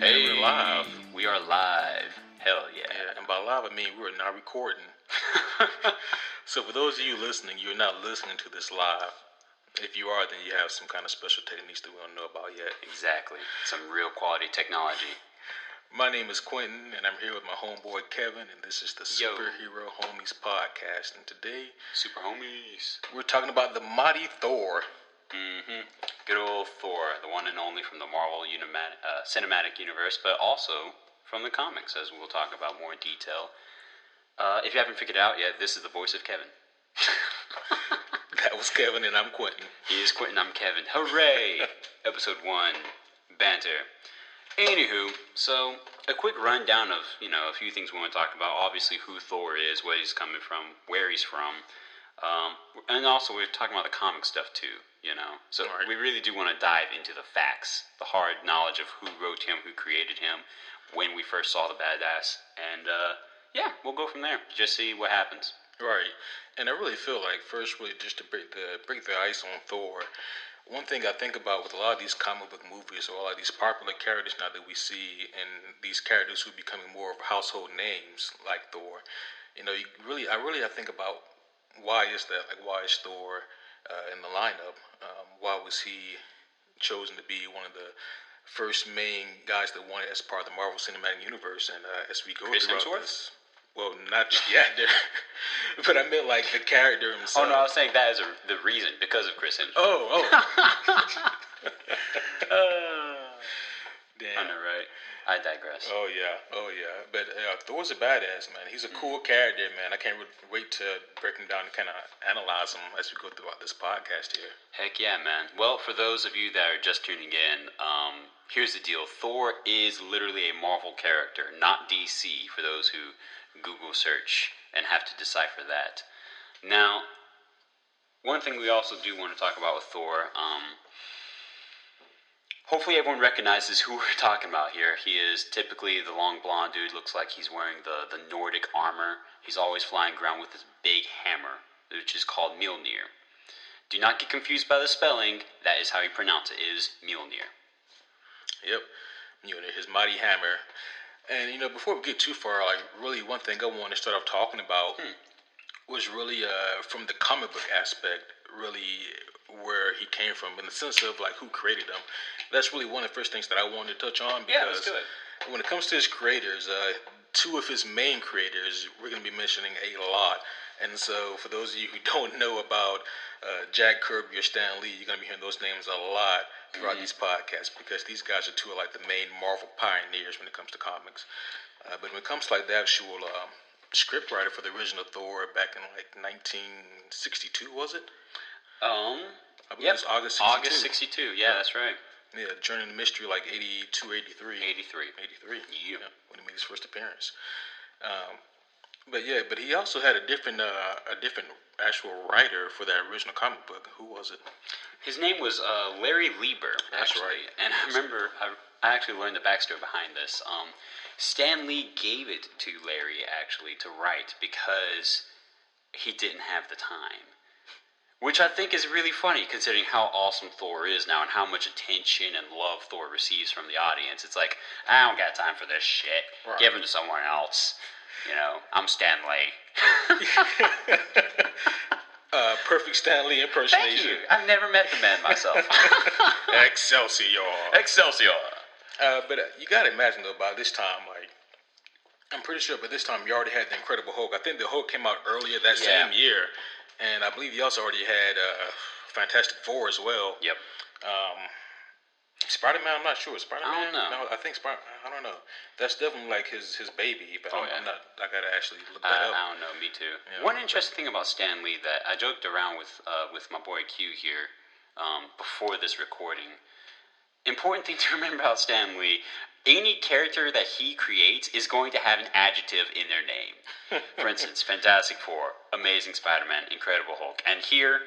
Hey, we're live. We are live. Hell yeah. And by live, I mean we're not recording. So for those of you listening, you're not listening to this live. If you are, then you have some kind of special techniques that we don't know about yet. Exactly. Some real quality technology. My name is Quinten, and I'm here with my homeboy Kevin, and this is the Superhero Homies Podcast. And today, Super Homies, we're talking about the Mighty Thor. Good old Thor, the one and only from the Marvel Cinematic Universe, but also from the comics, as we'll talk about more in detail. If you haven't figured it out yet, this is the voice of Kevin. That was Kevin, and I'm Quinten. He is Quinten, I'm Kevin. Hooray! Episode 1, banter. Anywho, so a quick rundown of, a few things we want to talk about. Obviously, who Thor is, where he's coming from, where he's from. And also, we're talking about the comic stuff, too, So right. We really do want to dive into the facts, the hard knowledge of who wrote him, who created him, when we first saw the badass. And, we'll go from there. Just see what happens. Right. And I really feel like, first, really just to break the ice on Thor, one thing I think about with a lot of these comic book movies, or a lot of these popular characters now that we see, and these characters who are becoming more of household names like Thor, I think about why is that? Like, why is Thor in the lineup? Why was he chosen to be one of the first main guys that wanted as part of the Marvel Cinematic Universe? And as we go through this, well, not just the actor, but I meant like the character himself. Oh no, I was saying that is the reason, because of Chris Hemsworth. Oh. Damn. I know, right? I digress. Oh yeah. But Thor's a badass, man. He's a cool character, man. I can't wait to break him down and kind of analyze him as we go throughout this podcast here. Heck yeah, man. Well, for those of you that are just tuning in, here's the deal. Thor is literally a Marvel character, not DC, for those who Google search and have to decipher that. Now, one thing we also do want to talk about with Thor, hopefully everyone recognizes who we're talking about here. He is typically the long blonde dude, looks like he's wearing the Nordic armor. He's always flying around with this big hammer, which is called Mjolnir. Do not get confused by the spelling. That is how you pronounce it, is Mjolnir. Yep, Mjolnir, his mighty hammer. And, before we get too far, really one thing I want to start off talking about was really from the comic book aspect, really where he came from, in the sense of, who created him. That's really one of the first things that I wanted to touch on, because let's do it. When it comes to his creators, two of his main creators, we're going to be mentioning a lot. And so, for those of you who don't know about Jack Kirby or Stan Lee, you're going to be hearing those names a lot throughout these podcasts, because these guys are two of the main Marvel pioneers when it comes to comics. But when it comes to the actual script writer for the original Thor back in 1962, was it? I believe it was August 62. August 62, yeah, that's right. Yeah, Journey into Mystery 82, 83. 83. Yeah, when he made his first appearance. But he also had a different actual writer for that original comic book. Who was it? His name was Larry Lieber. That's actually. right. And I remember, I actually learned the backstory behind this. Stan Lee gave it to Larry, actually, to write because he didn't have the time. Which I think is really funny, considering how awesome Thor is now and how much attention and love Thor receives from the audience. It's like, I don't got time for this shit. Right. Give him to someone else. I'm Stan Lee. Perfect Stan Lee impersonation. Thank you. I've never met the man myself. Excelsior. But you gotta imagine, though, by this time, I'm pretty sure by this time you already had the Incredible Hulk. I think the Hulk came out earlier that same year, and I believe you also already had Fantastic Four as well. Yep. Spider-Man, I'm not sure. Spider-Man? I don't know. No, I think I don't know. That's definitely his baby, but I gotta actually look that up. I don't know, me too. Yeah, One interesting thing about Stan Lee that I joked around with my boy Q here before this recording. Important thing to remember about Stan Lee, any character that he creates is going to have an adjective in their name. For instance, Fantastic Four, Amazing Spider-Man, Incredible Hulk, and here,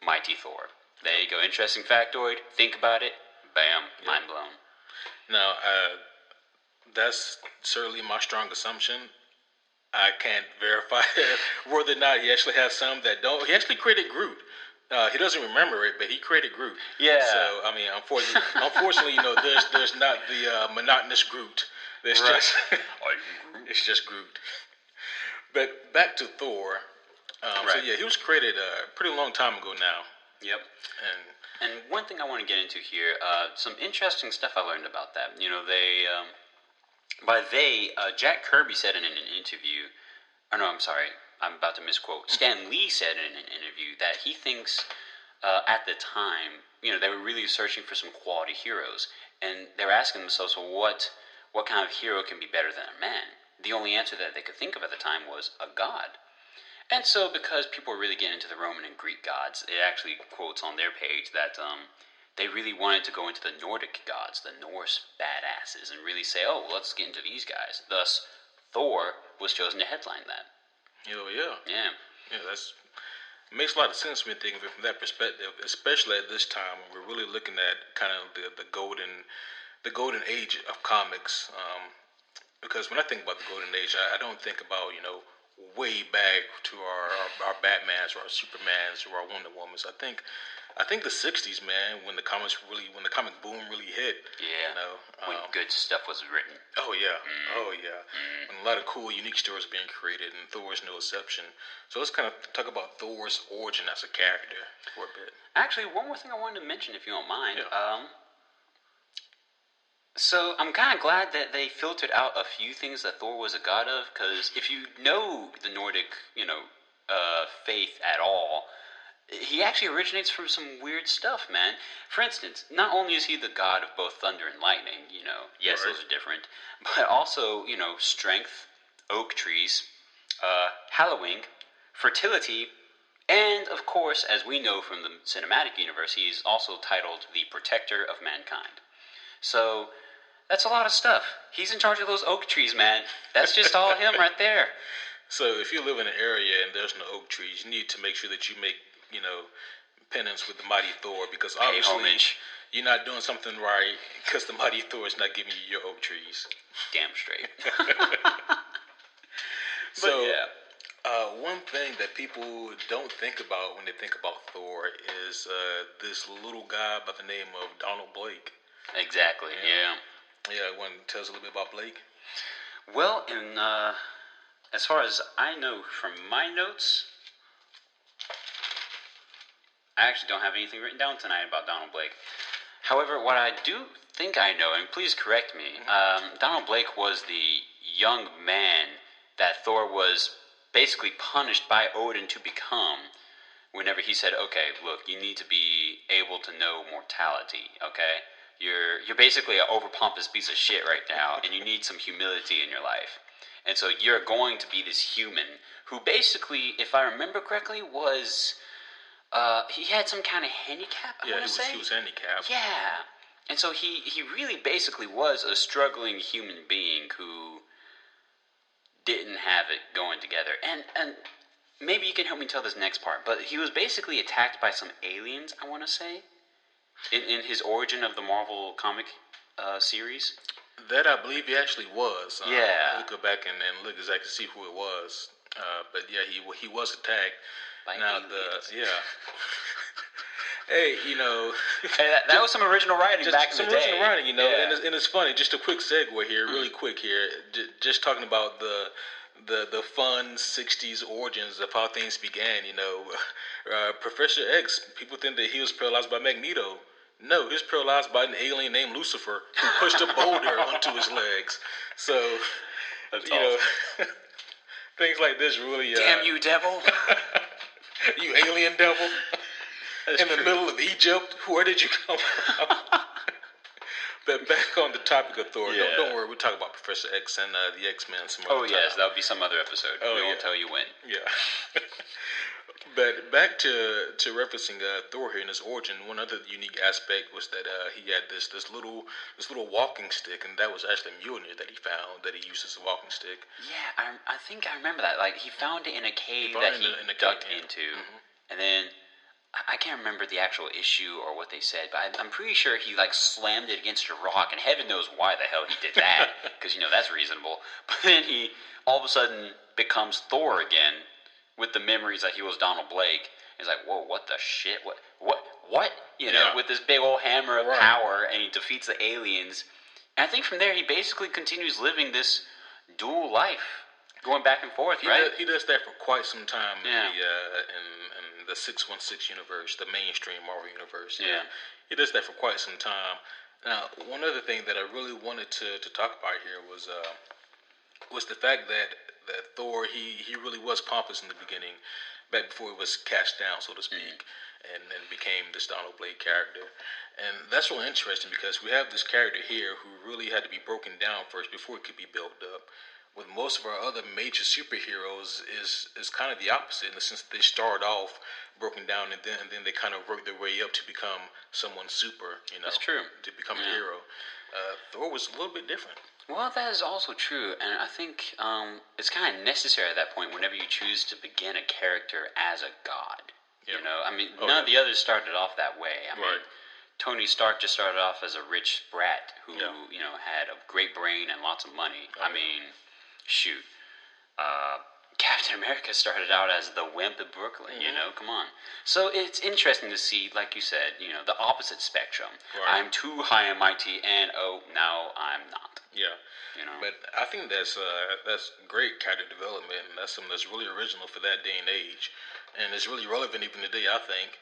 Mighty Thor. There you go, interesting factoid, think about it, bam, mind blown. Now, that's certainly my strong assumption. I can't verify whether or not he actually has some that don't. He actually created Groot. He doesn't remember it, but he created Groot. Yeah. So I mean, unfortunately, there's not the monotonous Groot. There's Right. just it's just Groot. But back to Thor. So Right. yeah, he was created a pretty long time ago now. Yep. And And one thing I want to get into here, some interesting stuff I learned about that. Jack Kirby said in an interview, or no, I'm sorry, I'm about to misquote. Stan Lee said in an interview that he thinks at the time, they were really searching for some quality heroes, and they were asking themselves, well, what kind of hero can be better than a man? The only answer that they could think of at the time was a god. And so, because people were really getting into the Roman and Greek gods, it actually quotes on their page that they really wanted to go into the Nordic gods, the Norse badasses, and really say, oh, well, let's get into these guys. Thus, Thor was chosen to headline that. yeah. Yeah. It makes a lot of sense when you think of it from that perspective, especially at this time when we're really looking at kind of the golden age of comics. Because when I think about the golden age, I don't think about way back to our Batmans or our Supermans or our Wonder Womans. I think the '60s, man, when the comic boom really hit. Yeah. When good stuff was written. Oh yeah. And a lot of cool, unique stories being created, and Thor is no exception. So let's kind of talk about Thor's origin as a character for a bit. Actually, one more thing I wanted to mention, if you don't mind. Yeah. So I'm kind of glad that they filtered out a few things that Thor was a god of, because if you know the Nordic, faith at all, he actually originates from some weird stuff, man. For instance, not only is he the god of both thunder and lightning, yes, Right. those are different, but also, strength, oak trees, hallowing, fertility, and of course, as we know from the cinematic universe, he's also titled the Protector of Mankind. So, that's a lot of stuff. He's in charge of those oak trees, man. That's just all him right there. So if you live in an area and there's no oak trees, you need to make sure that you make penance with the Mighty Thor, because obviously homage. you're not doing something right because the Mighty Thor is not giving you your oak trees. Damn straight. So, yeah. one thing that people don't think about when they think about Thor is this little guy by the name of Donald Blake. Exactly, yeah. Yeah, want to tell us a little bit about Blake? Well, as far as I know from my notes, I actually don't have anything written down tonight about Donald Blake. However, what I do think I know, and please correct me, Donald Blake was the young man that Thor was basically punished by Odin to become whenever he said, okay, look, you need to be able to know mortality, okay? You're basically an overpompous piece of shit right now, and you need some humility in your life. And so you're going to be this human who basically, if I remember correctly, was... he had some kind of handicap, I want to say? Yeah, he was handicapped. Yeah. And so he really basically was a struggling human being who didn't have it going together. And maybe you can help me tell this next part, but he was basically attacked by some aliens, I want to say, in his origin of the Marvel comic series. That I believe he actually was. Yeah. I'll go back and look exactly see who it was. But yeah, he was attacked. By now aliens. Hey, Hey, that was some original writing back in the day. Some original writing, Yeah. and it's funny. Just a quick segue here, really quick here. Just talking about the fun '60s origins of how things began. Professor X. People think that he was paralyzed by Magneto. No, he was paralyzed by an alien named Lucifer who pushed a boulder onto his legs. So, That's awesome. Things like this really. Damn you, devil! You alien devil! In the middle of Egypt, where did you come from? But back on the topic of Thor, Yeah. don't worry, we'll talk about Professor X and the X-Men some Oh, other time. yes, that'll be some other episode. Oh, We yeah. won't tell you when. Yeah. But back to referencing Thor here in his origin, one other unique aspect was that he had this little walking stick, and that was actually Mjolnir that he found that he used as a walking stick. Yeah, I think I remember that. Like, he found it in a cave found that it he in a ducked cave, yeah. into, and then I can't remember the actual issue or what they said, but I'm pretty sure he like slammed it against a rock, and heaven knows why the hell he did that, because that's reasonable. But then he all of a sudden becomes Thor again with the memories that he was Donald Blake, He's like, whoa, what the shit? What? You know, with this big old hammer of power, and he defeats the aliens. And I think from there, he basically continues living this dual life, going back and forth, right? He does that for quite some time in the 616 universe, the mainstream Marvel universe. Yeah. He does that for quite some time. Now, one other thing that I really wanted to talk about here was the fact that Thor, he really was pompous in the beginning, back before he was cast down, so to speak, and then became this Donald Blake character. And that's really interesting because we have this character here who really had to be broken down first before it could be built up. With most of our other major superheroes is kind of the opposite, in the sense that they start off broken down and then they kind of work their way up to become someone super, you know. That's true. To become a hero. Thor was a little bit different. Well, that is also true, and I think it's kind of necessary at that point whenever you choose to begin a character as a god. You know, I mean, none of the others started off that way. I mean, Tony Stark just started off as a rich brat who, you know, had a great brain and lots of money. I mean, shoot. Captain America started out as the wimp of Brooklyn, you know, come on. So it's interesting to see, like you said, you know, the opposite spectrum. Right. I'm too high and mighty, and now I'm not. Yeah. You know? But I think that's great character development, and that's something that's really original for that day and age. And it's really relevant even today, I think.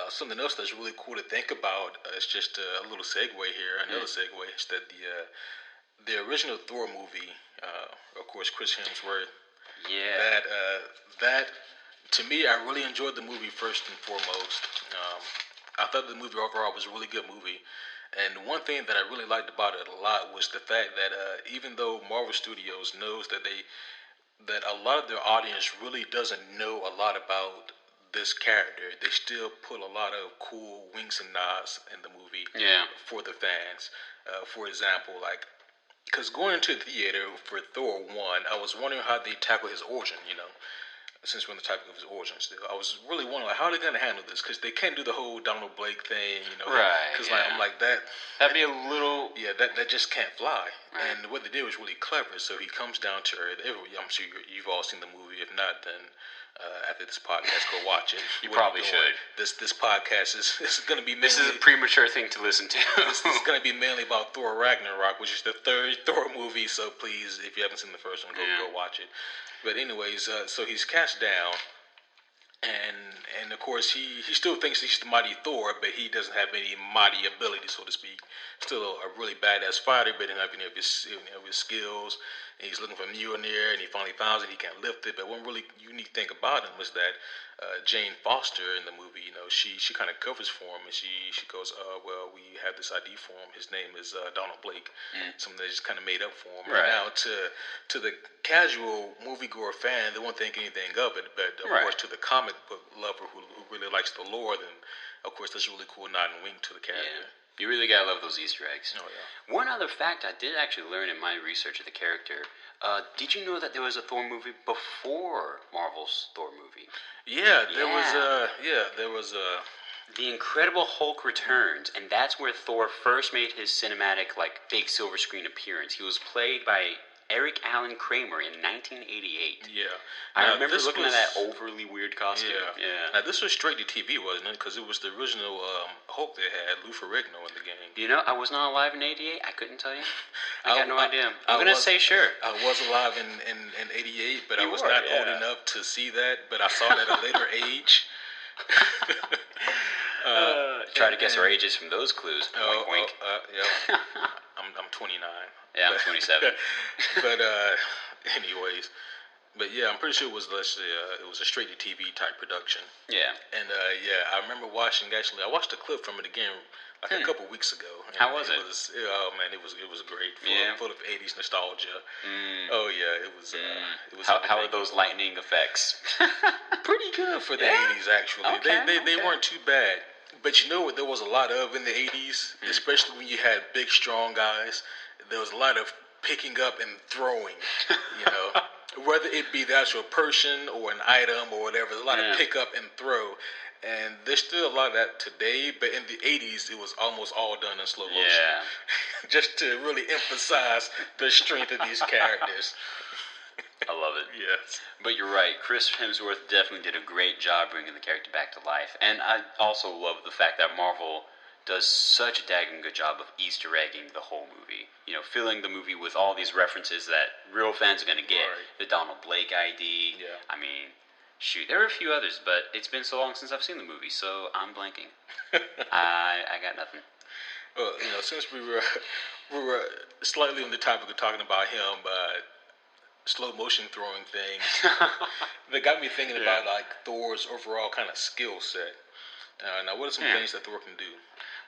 Something else that's really cool to think about is just a little segue here, another segue, is that the original Thor movie, of course, Chris Hemsworth. Yeah. That to me, I really enjoyed the movie first and foremost. I thought the movie overall was a really good movie. And one thing that I really liked about it a lot was the fact that even though Marvel Studios knows that a lot of their audience really doesn't know a lot about this character, they still put a lot of cool winks and nods in the movie for the fans. For example, like, because going into the theater for Thor 1, I was wondering how they tackle his origin, you know, since we're on the topic of his origin still. I was really wondering, like, how are they going to handle this? Because they can't do the whole Donald Blake thing, you know. Right. Because I'm like, that'd be a little... Yeah, that just can't fly. Right. And what they did was really clever. So he comes down to Earth. I'm sure you've all seen the movie. If not, then after this podcast, go watch it. You probably should. This podcast is going to be mainly... This is a premature thing to listen to. This is going to be mainly about Thor Ragnarok, which is the third Thor movie. So please, if you haven't seen the first one, go watch it. But anyways, so he's cast down, and of course he still thinks he's the Mighty Thor, but he doesn't have any mighty ability, so to speak. Still a really badass fighter, but doesn't have any of his skills. And he's looking for Mjolnir, and he finally finds it. He can't lift it. But one really unique thing about him was that Jane Foster in the movie, you know, she kind of covers for him, and she goes, well, we have this ID for him. His name is Donald Blake. Something they just kind of made up for him. Right. And now to the casual moviegoer fan, they won't think anything of it. But of course, to the comic book lover who really likes the lore, then of course that's a really cool nod and wink to the character. Yeah. You really gotta love those Easter eggs. Oh, yeah. One other fact I did actually learn in my research of the character, did you know that there was a Thor movie before Marvel's Thor movie? Yeah, there was The Incredible Hulk Returns, and that's where Thor first made his cinematic, like, big silver screen appearance. He was played by Eric Allen Kramer in 1988. Yeah. I remember looking at that overly weird costume. Yeah. Now, this was straight to TV, wasn't it? Because it was the original Hulk they had, Lou Ferrigno, in the game. You know, I was not alive in 88. I couldn't tell you. I got no idea. I'm going to say sure. I was alive in 88, but I was not old enough to see that. But I saw it at a later age. Try to guess our ages from those clues. Wink, wink. Yeah. I'm 29. Yeah, I'm 27. But anyways, but yeah, I'm pretty sure it was a straight to TV type production. Yeah. And I remember watching. Actually, I watched a clip from it again like a couple weeks ago. How was it? Oh man, it was great. Full of 80s nostalgia. Oh yeah, it was. How are those lightning effects? Pretty good for the 80s actually. Okay, they weren't too bad. But you know what there was a lot of in the 80s, especially when you had big, strong guys. There was a lot of picking up and throwing, you know, whether it be the actual person or an item or whatever. There's a lot of pick up and throw. And there's still a lot of that today, but in the 80s, it was almost all done in slow motion. Yeah. Just to really emphasize the strength of these characters. I love it. Yes. But you're right. Chris Hemsworth definitely did a great job bringing the character back to life. And I also love the fact that Marvel does such a daggone good job of Easter egging the whole movie. You know, filling the movie with all these references that real fans are going to get. Right. The Donald Blake ID. Yeah. I mean, shoot, there are a few others, but it's been so long since I've seen the movie, so I'm blanking. I got nothing. Well, since we were slightly on the topic of talking about him, slow motion throwing things, that got me thinking about like Thor's overall kind of skill set. Now, what are some things that Thor can do?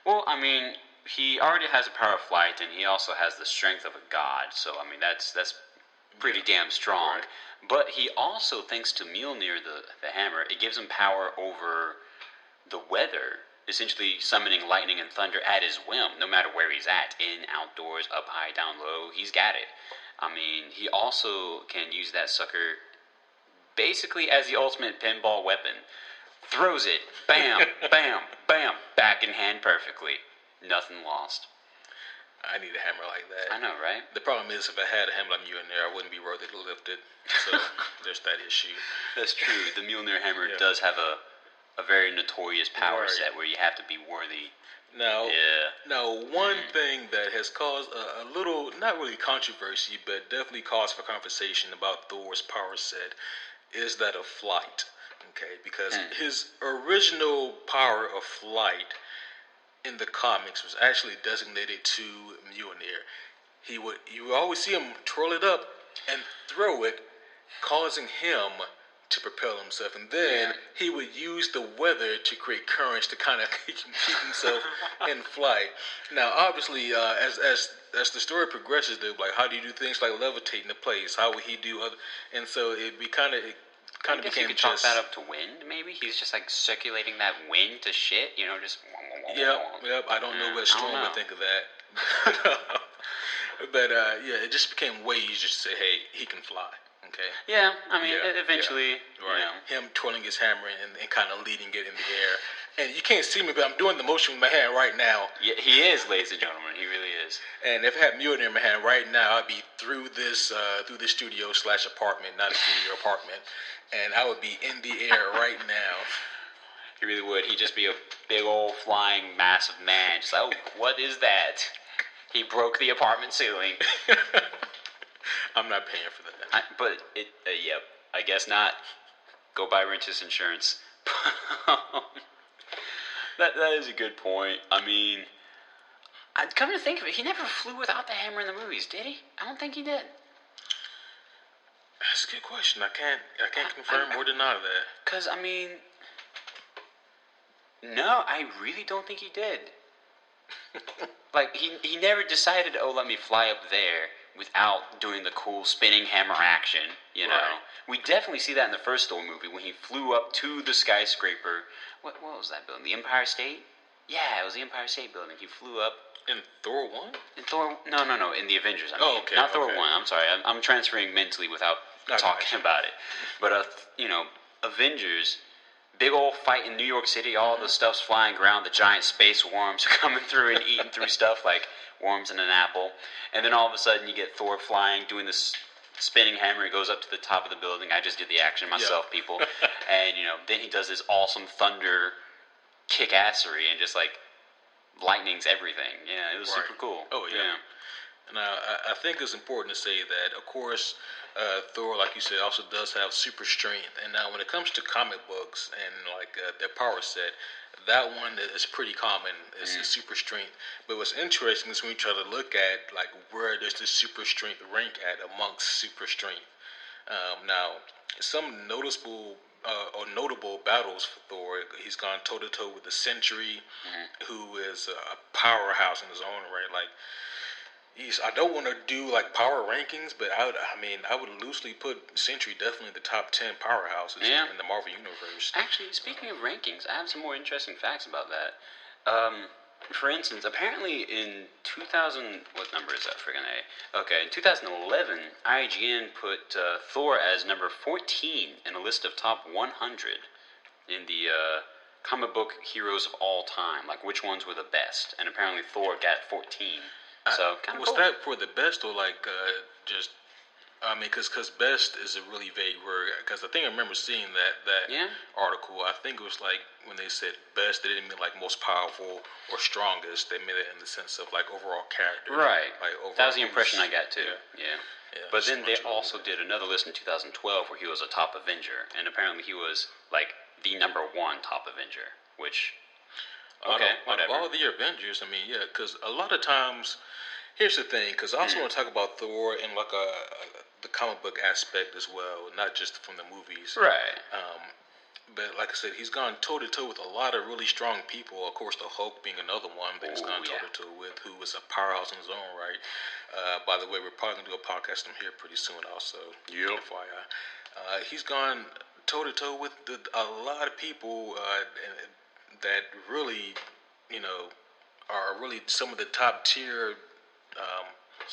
Well, I mean, he already has the power of flight, and he also has the strength of a god. So, I mean, that's pretty damn strong. Right. But he also, thanks to Mjolnir, the hammer, it gives him power over the weather, essentially summoning lightning and thunder at his whim, no matter where he's at, in, outdoors, up high, down low, he's got it. I mean, he also can use that sucker basically as the ultimate pinball weapon. Throws it, bam, bam, bam, back in hand perfectly. Nothing lost. I need a hammer like that. I know, right? The problem is, if I had a hammer like Mjolnir, I wouldn't be worthy to lift it. So there's that issue. That's true. The Mjolnir hammer does have a very notorious power set where you have to be worthy. Now, one thing that has caused a little, not really controversy, but definitely cause for conversation about Thor's power set is that of flight. Okay, because his original power of flight in the comics was actually designated to Mjolnir. You would always see him twirl it up and throw it, causing him to propel himself, and then he would use the weather to create currents to kind of keep himself in flight. Now, obviously, as the story progresses, though, like how do you do things like levitate into place? How would he do other? And so it kind of became you could chalk that up to wind, maybe? He's just like circulating that wind to shit, just... Yep, I don't know what Storm would think of that. But, it just became way easier to say, hey, he can fly, okay? Yeah, I mean, eventually, Him twirling his hammer and kind of leading it in the air. And you can't see me, but I'm doing the motion with my hand right now. Yeah, he is, ladies and gentlemen, he really is. And if I had Mjolnir in my hand right now, I'd be through this studio/apartment, not a studio apartment, and I would be in the air right now. He really would. He'd just be a big old flying massive man. Just like, oh, what is that? He broke the apartment ceiling. I'm not paying for that. I guess not. Go buy renter's insurance. That is a good point. I mean, come to think of it, he never flew without the hammer in the movies, did he? I don't think he did. That's a good question. I can't confirm or deny that. Because, I mean... No, I really don't think he did. Like, he never decided, let me fly up there without doing the cool spinning hammer action, Right. We definitely see that in the first Thor movie when he flew up to the skyscraper. What was that building? The Empire State? Yeah, it was the Empire State Building. He flew up... In Thor 1? In Thor... No, in the Avengers, I mean. Okay. Not Thor 1, I'm sorry. I'm transferring mentally without talking about it. But, Avengers... Big old fight in New York City, all the stuff's flying around, the giant space worms are coming through and eating through stuff like worms in an apple. And then all of a sudden you get Thor flying, doing this spinning hammer, he goes up to the top of the building. I just did the action myself, people. And, then he does this awesome thunder kick-assery and just, like, lightnings everything. Yeah, it was super cool. Oh, yeah. Now, I think it's important to say that, of course, Thor, like you said, also does have super strength. And now when it comes to comic books and, like, their power set, that one is pretty common, is the super strength. But what's interesting is when we try to look at, like, where does the super strength rank at amongst super strength. Now, some notable battles for Thor, he's gone toe-to-toe with the Sentry, who is a powerhouse in his own right. Like, I don't want to do like power rankings, but I would loosely put Sentry definitely in the top 10 powerhouses in the Marvel Universe. Actually, speaking of rankings, I have some more interesting facts about that. For instance, apparently in 2000, what number is that friggin' A? Okay, in 2011, IGN put Thor as number 14 in a list of top 100 in the comic book heroes of all time, like which ones were the best, and apparently Thor got 14. So kind of was cool. that for the best or like just I mean, because best is a really vague word. Because I think I remember seeing that Yeah. article. I think it was like when they said best, they didn't mean like most powerful or strongest. They meant it in the sense of like overall character. Right. Like overall. That was the impression I got too. Yeah. Yeah, But then they also did another list in 2012 where he was a top Avenger, and apparently he was like the number one top Avenger, which okay, out of whatever. all the Avengers, I mean, yeah, because a lot of times, here's the thing, because I also want to talk about Thor in like the comic book aspect as well, not just from the movies. Right. But like I said, he's gone toe to toe with a lot of really strong people. Of course, the Hulk being another one that he's gone toe to toe with, who was a powerhouse in his own right. By the way, we're probably gonna do a podcast on him here pretty soon, also. Yep. FYI, he's gone toe to toe with a lot of people that really, you know, are really some of the top tier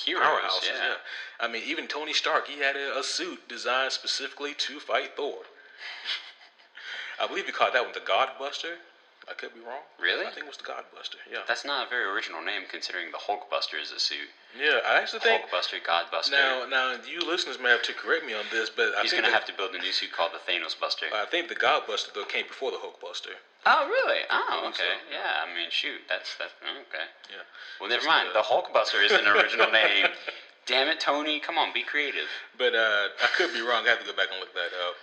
Heroes. powerhouses. Yeah. I mean, even Tony Stark, he had a suit designed specifically to fight Thor. I believe he called that one the Godbuster. I could be wrong. Really? I think it was the Godbuster. Yeah. That's not a very original name considering the Hulkbuster is a suit. Yeah, I actually think Hulkbuster, Godbuster. now you listeners may have to correct me on this, but he's going to have to build a new suit called the Thanos Buster. I think the Godbuster though came before the Hulkbuster. Oh, really? Oh, okay. So. Yeah, I mean, shoot, that's okay. Yeah. Well, never mind. The Hulkbuster is an original name. Damn it, Tony! Come on, be creative. But I could be wrong. I have to go back and look that up.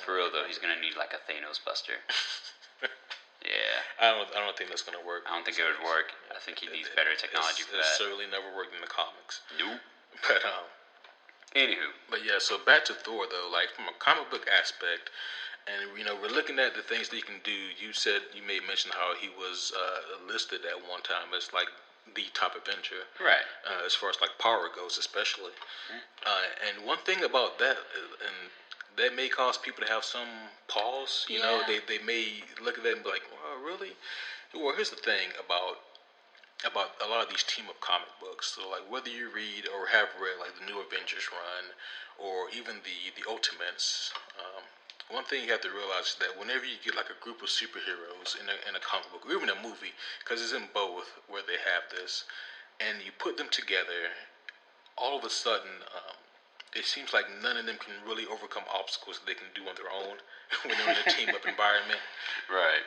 For real though, he's gonna need like a Thanos Buster. Yeah. I don't think that's gonna work. I don't think it would work. I think he needs better technology for that. It's certainly never worked in the comics. Nope. But Anywho. But yeah, so back to Thor though, like from a comic book aspect, and you know we're looking at the things that he can do. You made mention how he was listed at one time as like the top Avenger, right? As far as like power goes, especially. And one thing about that, and that may cause people to have some pause. You know, they may look at that and be like, "Well, really?" Well, here's the thing about a lot of these team up comic books. So, like, whether you read or have read like the New Avengers run, or even the Ultimates, one thing you have to realize is that whenever you get like a group of superheroes in a comic book, or even a movie, because it's in both where they have this, and you put them together, all of a sudden. It seems like none of them can really overcome obstacles that they can do on their own when they're in a team-up environment. Right.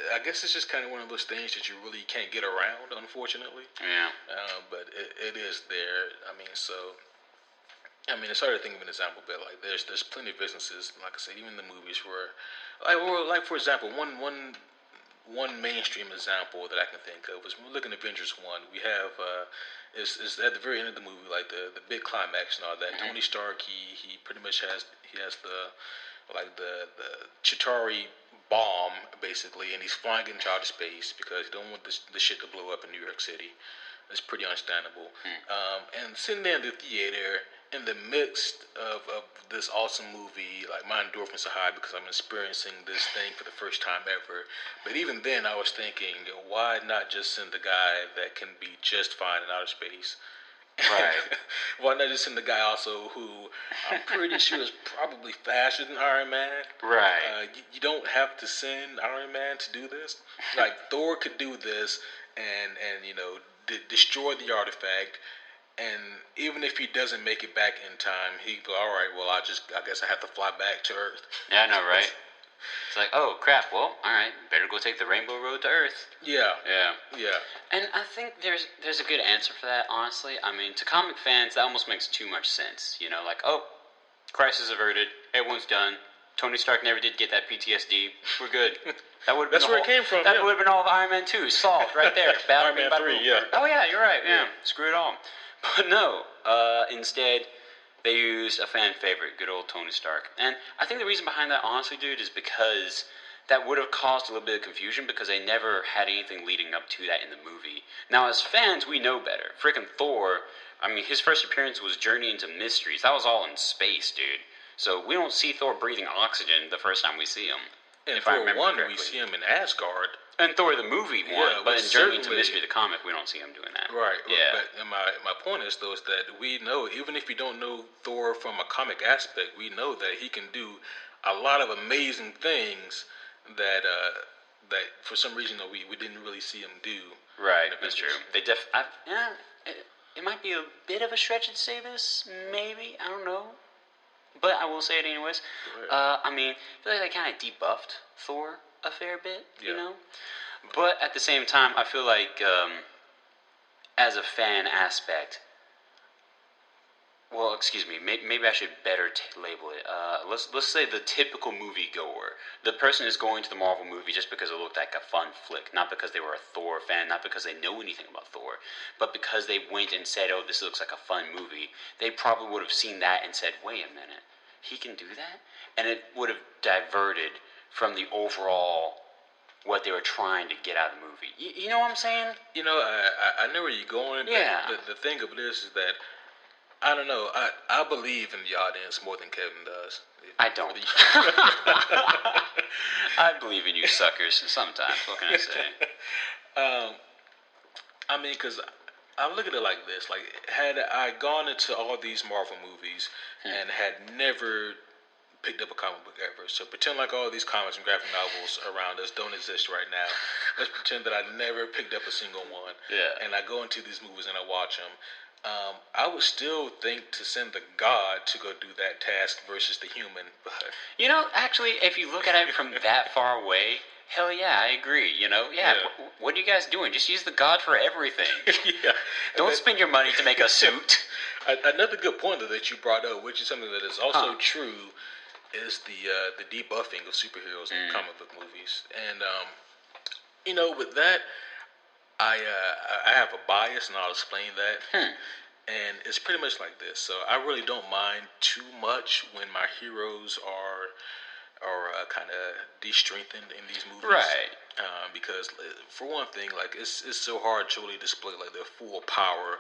I guess it's just kind of one of those things that you really can't get around, unfortunately. Yeah. But it is there. I mean, it's hard to think of an example, but like there's plenty of businesses, like I said, even the movies where, like for example, one mainstream example that I can think of is when we look at Avengers 1, we have is at the very end of the movie, like the big climax and all that. Tony Stark, he pretty much has the Chitauri bomb basically, and he's flying into outer space because he don't want the shit to blow up in New York City. It's pretty understandable. And sitting there in the theater, in the midst of this awesome movie, like my endorphins are high because I'm experiencing this thing for the first time ever. But even then, I was thinking, why not just send the guy that can be just fine in outer space? Right. Why not just send the guy also who I'm pretty sure is probably faster than Iron Man? Right. You don't have to send Iron Man to do this. Like Thor could do this and you know destroy the artifact. And even if he doesn't make it back in time, he'd go, all right, well, I guess I have to fly back to Earth. Yeah, I know, right? It's like, oh, crap, well, all right, better go take the Rainbow Road to Earth. Yeah. And I think there's a good answer for that, honestly. I mean, to comic fans, that almost makes too much sense. You know, like, oh, crisis averted, everyone's done. Tony Stark never did get that PTSD. We're good. That would have been That's where it came from. That would have been all of Iron Man 2 solved right there. Iron Man 3, yeah. Oh, yeah, you're right, yeah. Screw it all. But no, instead, they used a fan favorite, good old Tony Stark. And I think the reason behind that, honestly, dude, is because that would have caused a little bit of confusion because they never had anything leading up to that in the movie. Now, as fans, we know better. Frickin' Thor, I mean, his first appearance was Journey into Mysteries. That was all in space, dude. So we don't see Thor breathing oxygen the first time we see him. And Thor 1, we see him in Asgard. And Thor the movie one, but in Journey into Mystery the comic, we don't see him doing that. Right. Yeah. But my point is though is that we know, even if you don't know Thor from a comic aspect, we know that he can do a lot of amazing things that for some reason we didn't really see him do. Right. That's true. They it might be a bit of a stretch to say this, maybe, I don't know. But I will say it anyways. I mean, I feel like they kind of debuffed Thor a fair bit, you know? But at the same time, I feel like as a fan aspect, well, excuse me, maybe I should better label it. Let's say the typical moviegoer. The person is going to the Marvel movie just because it looked like a fun flick, not because they were a Thor fan, not because they know anything about Thor, but because they went and said, "Oh, this looks like a fun movie." They probably would have seen that and said, "Wait a minute, he can do that," and it would have diverted from the overall what they were trying to get out of the movie. You know what I'm saying? You know, I know where you're going. Yeah. The thing of this is that I don't know. I believe in the audience more than Kevin does. I don't. I believe in you suckers sometimes. What can I say? I mean, because I look at it like this. Like, had I gone into all these Marvel movies and had never picked up a comic book ever, so pretend like all these comics and graphic novels around us don't exist right now. Let's pretend that I never picked up a single one. Yeah. And I go into these movies and I watch them. I would still think to send the god to go do that task versus the human. But You know, actually, if you look at it from that far away, hell yeah, I agree. You know, what are you guys doing? Just use the god for everything. Don't spend your money to make a suit. Another good point that you brought up, which is something that is also true, is the debuffing of superheroes in comic book movies. And you know, with that, I have a bias, and I'll explain that. And it's pretty much like this. So I really don't mind too much when my heroes are kind of de-strengthened in these movies, Right? Because for one thing, like it's so hard to really display like their full power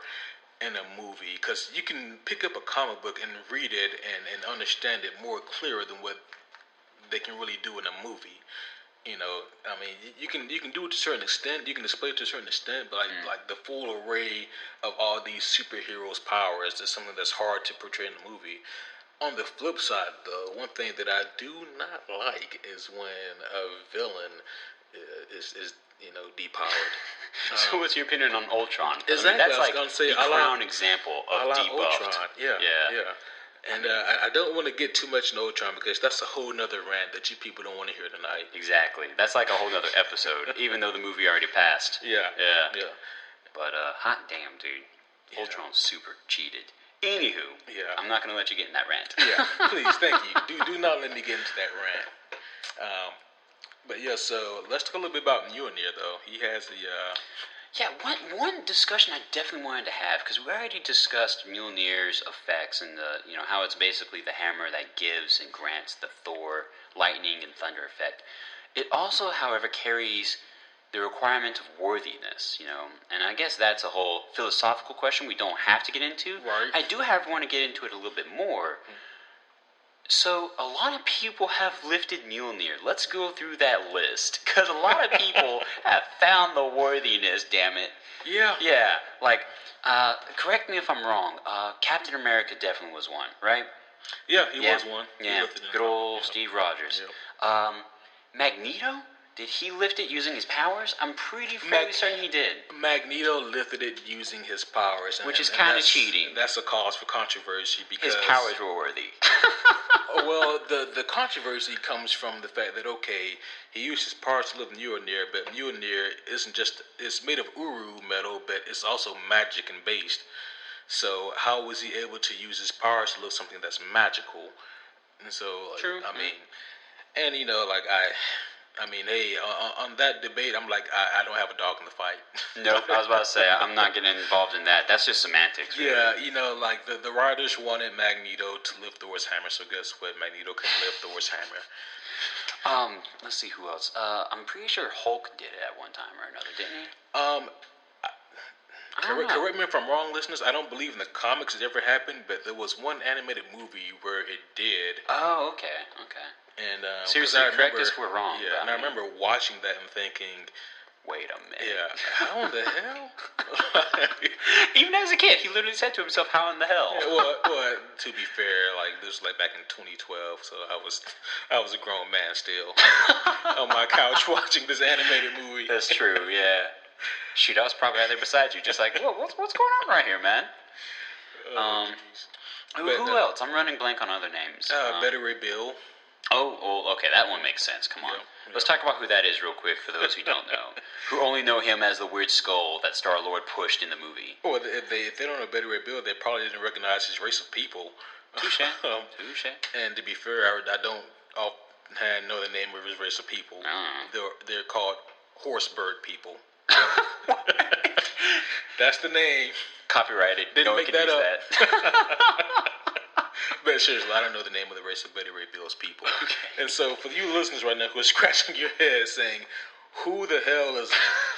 in a movie, because you can pick up a comic book and read it and understand it more clearer than what they can really do in a movie. You know, I mean, you can do it to a certain extent. You can display it to a certain extent, but like the full array of all these superheroes' powers is something that's hard to portray in the movie. On the flip side, though, one thing that I do not like is when a villain is depowered. So, what's your opinion on Ultron? Exactly. I mean, that's I was like gonna say, the crown example of debuffed. Ultron. Yeah. And I don't want to get too much in Ultron because that's a whole nother rant that you people don't want to hear tonight. Exactly. That's like a whole nother episode, even though the movie already passed. Yeah. But hot damn, dude, Ultron's super cheated. Anywho, I'm not gonna let you get in that rant. Please, thank you. Do not let me get into that rant. But yeah, so let's talk a little bit about Mjolnir, though. He has the one discussion I definitely wanted to have, because we already discussed Mjolnir's effects and how it's basically the hammer that gives and grants the Thor lightning and thunder effect. It also, however, carries the requirement of worthiness, and I guess that's a whole philosophical question we don't have to get into. Right. I do have want to get into it a little bit more. So, a lot of people have lifted Mjolnir. Let's go through that list, because a lot of people have found the worthiness, damn it. Yeah, like, correct me if I'm wrong, Captain America definitely was one, right? Yeah, he was one. Yeah, good old Steve Rogers. Magneto? Did he lift it using his powers? I'm pretty fairly certain he did. Magneto lifted it using his powers. Which is kind of cheating. That's a cause for controversy because his powers were worthy. Well, the controversy comes from the fact that, okay, he used his powers to lift Mjolnir, but Mjolnir it's made of Uru metal, but it's also magic and based. So how was he able to use his powers to lift something that's magical? And so, True. I mean, and I mean, hey, on that debate, I'm like, I don't have a dog in the fight. Nope, I was about to say, I'm not getting involved in that. That's just semantics. Really. Yeah, like the writers wanted Magneto to lift Thor's hammer, so guess what? Magneto can lift Thor's hammer. Let's see who else. I'm pretty sure Hulk did it at one time or another, didn't he? Correct me if I'm wrong, listeners. I don't believe in the comics it ever happened, but there was one animated movie where it did. Oh, okay. And seriously, correct us if we're wrong. Yeah, and I remember watching that and thinking, wait a minute. Yeah, how in the hell? Even as a kid, he literally said to himself, "How in the hell?" Yeah, well, to be fair, like this was like back in 2012, so I was a grown man still on my couch watching this animated movie. That's true. Yeah. Shoot, I was probably right there beside you, just like, what's going on right here, man? Who else? I'm running blank on other names. Betty Ray Bill. Oh, okay, that one makes sense. Come on. Yeah. Let's talk about who that is real quick for those who don't know. Who only know him as the weird skull that Star-Lord pushed in the movie. Well, if they don't know Betty Ray Bill, they probably didn't recognize his race of people. Touche. Touche. And to be fair, I don't offhand know the name of his race of people. They're called horsebird people. That's the name. Copyrighted. Didn't no one make can that use up. that. But seriously, I don't know the name of the race of Betty Ray Bill's people. Okay. And so for you listeners right now who are scratching your head saying, who the hell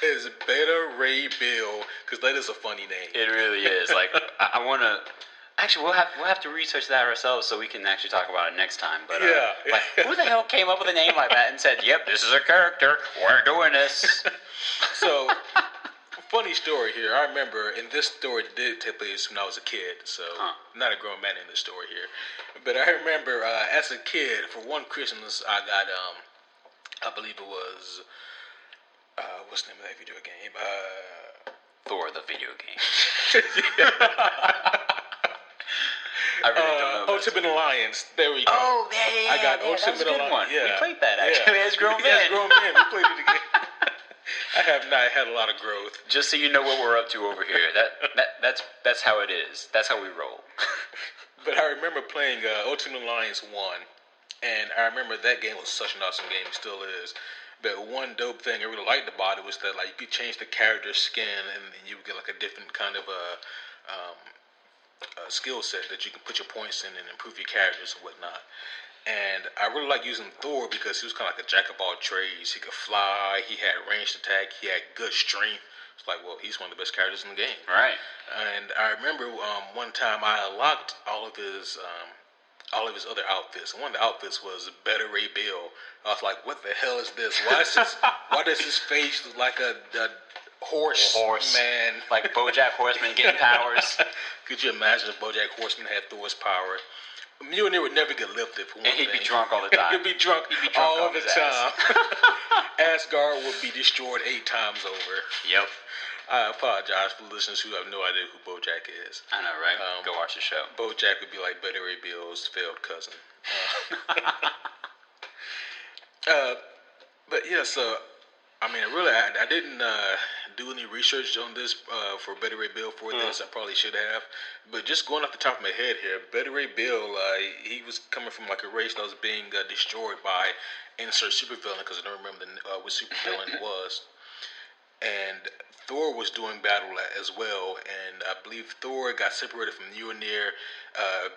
is Betty Ray Bill? Because that is a funny name. It really is. Like, I want to... Actually, we'll have to research that ourselves so we can actually talk about it next time. But like, who the hell came up with a name like that and said, "Yep, this is a character. We're doing this." So, funny story here. I remember, and this story did take place when I was a kid. So, not a grown man in this story here. But I remember as a kid, for one Christmas, I got I believe it was what's the name of that video game? Thor, the video game. I really don't know. Ultimate Alliance. There we go. Oh, yeah. I got Ultimate Ultimate Alliance. One. Yeah. We played that actually as grown men. As grown men, we played it again. I have not had a lot of growth. Just so you know what we're up to over here. That's how it is. That's how we roll. But I remember playing Ultimate Alliance 1, and I remember that game was such an awesome game. It still is. But one dope thing I really liked about it was that like you could change the character's skin, and you would get like a different kind of a skill set that you can put your points in and improve your characters and whatnot. And I really like using Thor because he was kind of like a jack of all trades. He could fly, he had ranged attack, he had good strength. It's like, well, he's one of the best characters in the game. Right. And I remember one time I unlocked all of his other outfits. And one of the outfits was Betty Ray Bill. I was like, what the hell is this? Why does his face look like a horse man? Like BoJack Horseman getting powers. Could you imagine if BoJack Horseman had Thor's power? Mjolnir would never get lifted for one and he'd be drunk all the time. He'd be drunk all the time. Asgard would be destroyed 8 times over. Yep. I apologize for listeners who have no idea who BoJack is. I know, right? Go watch the show. BoJack would be like Betty Ray Bill's failed cousin. But yeah, so I mean, I didn't do any research on this for Betty Ray Bill for this. I probably should have. But just going off the top of my head here, Betty Ray Bill, he was coming from like a race that was being destroyed by insert supervillain, because I don't remember what supervillain it was. And Thor was doing battle as well, and I believe Thor got separated from Mjolnir.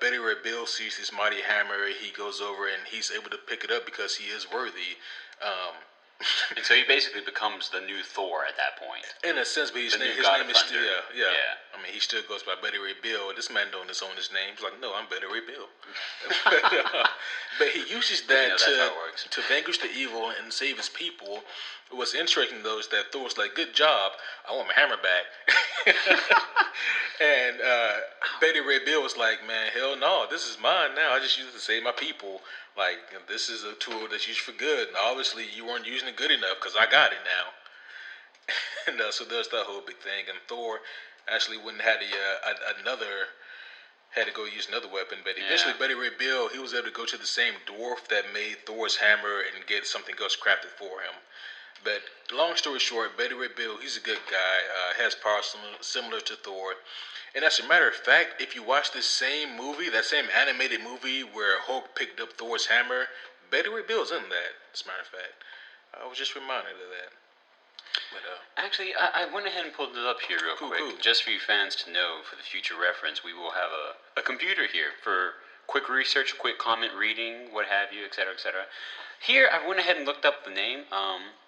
Betty Ray Bill sees his mighty hammer. He goes over and he's able to pick it up because he is worthy. And so he basically becomes the new Thor at that point. In a sense, but his name is still, yeah. I mean, he still goes by Betty Ray Bill. This man don't own his name. He's like, no, I'm Betty Ray Bill. But he uses that to vanquish the evil and save his people. What's interesting, though, is that Thor's like, good job, I want my hammer back. And Betty Ray Bill was like, man, hell no, this is mine now. I just use it to save my people. Like, this is a tool that's used for good. And obviously, you weren't using it good enough because I got it now. And so there's that whole big thing. And Thor actually had to go use another weapon. But eventually, Betty Ray Bill, he was able to go to the same dwarf that made Thor's hammer and get something else crafted for him. But long story short, Betty Ray Bill, he's a good guy, has powers similar to Thor. And as a matter of fact, if you watch this same movie, that same animated movie where Hulk picked up Thor's hammer, Betty Ray Bill's in that, as a matter of fact. I was just reminded of that. But, actually, I went ahead and pulled it up here real quick. Cool. Just for you fans to know, for the future reference, we will have a computer here for quick research, quick comment reading, what have you, etc., etc. Here, I went ahead and looked up the name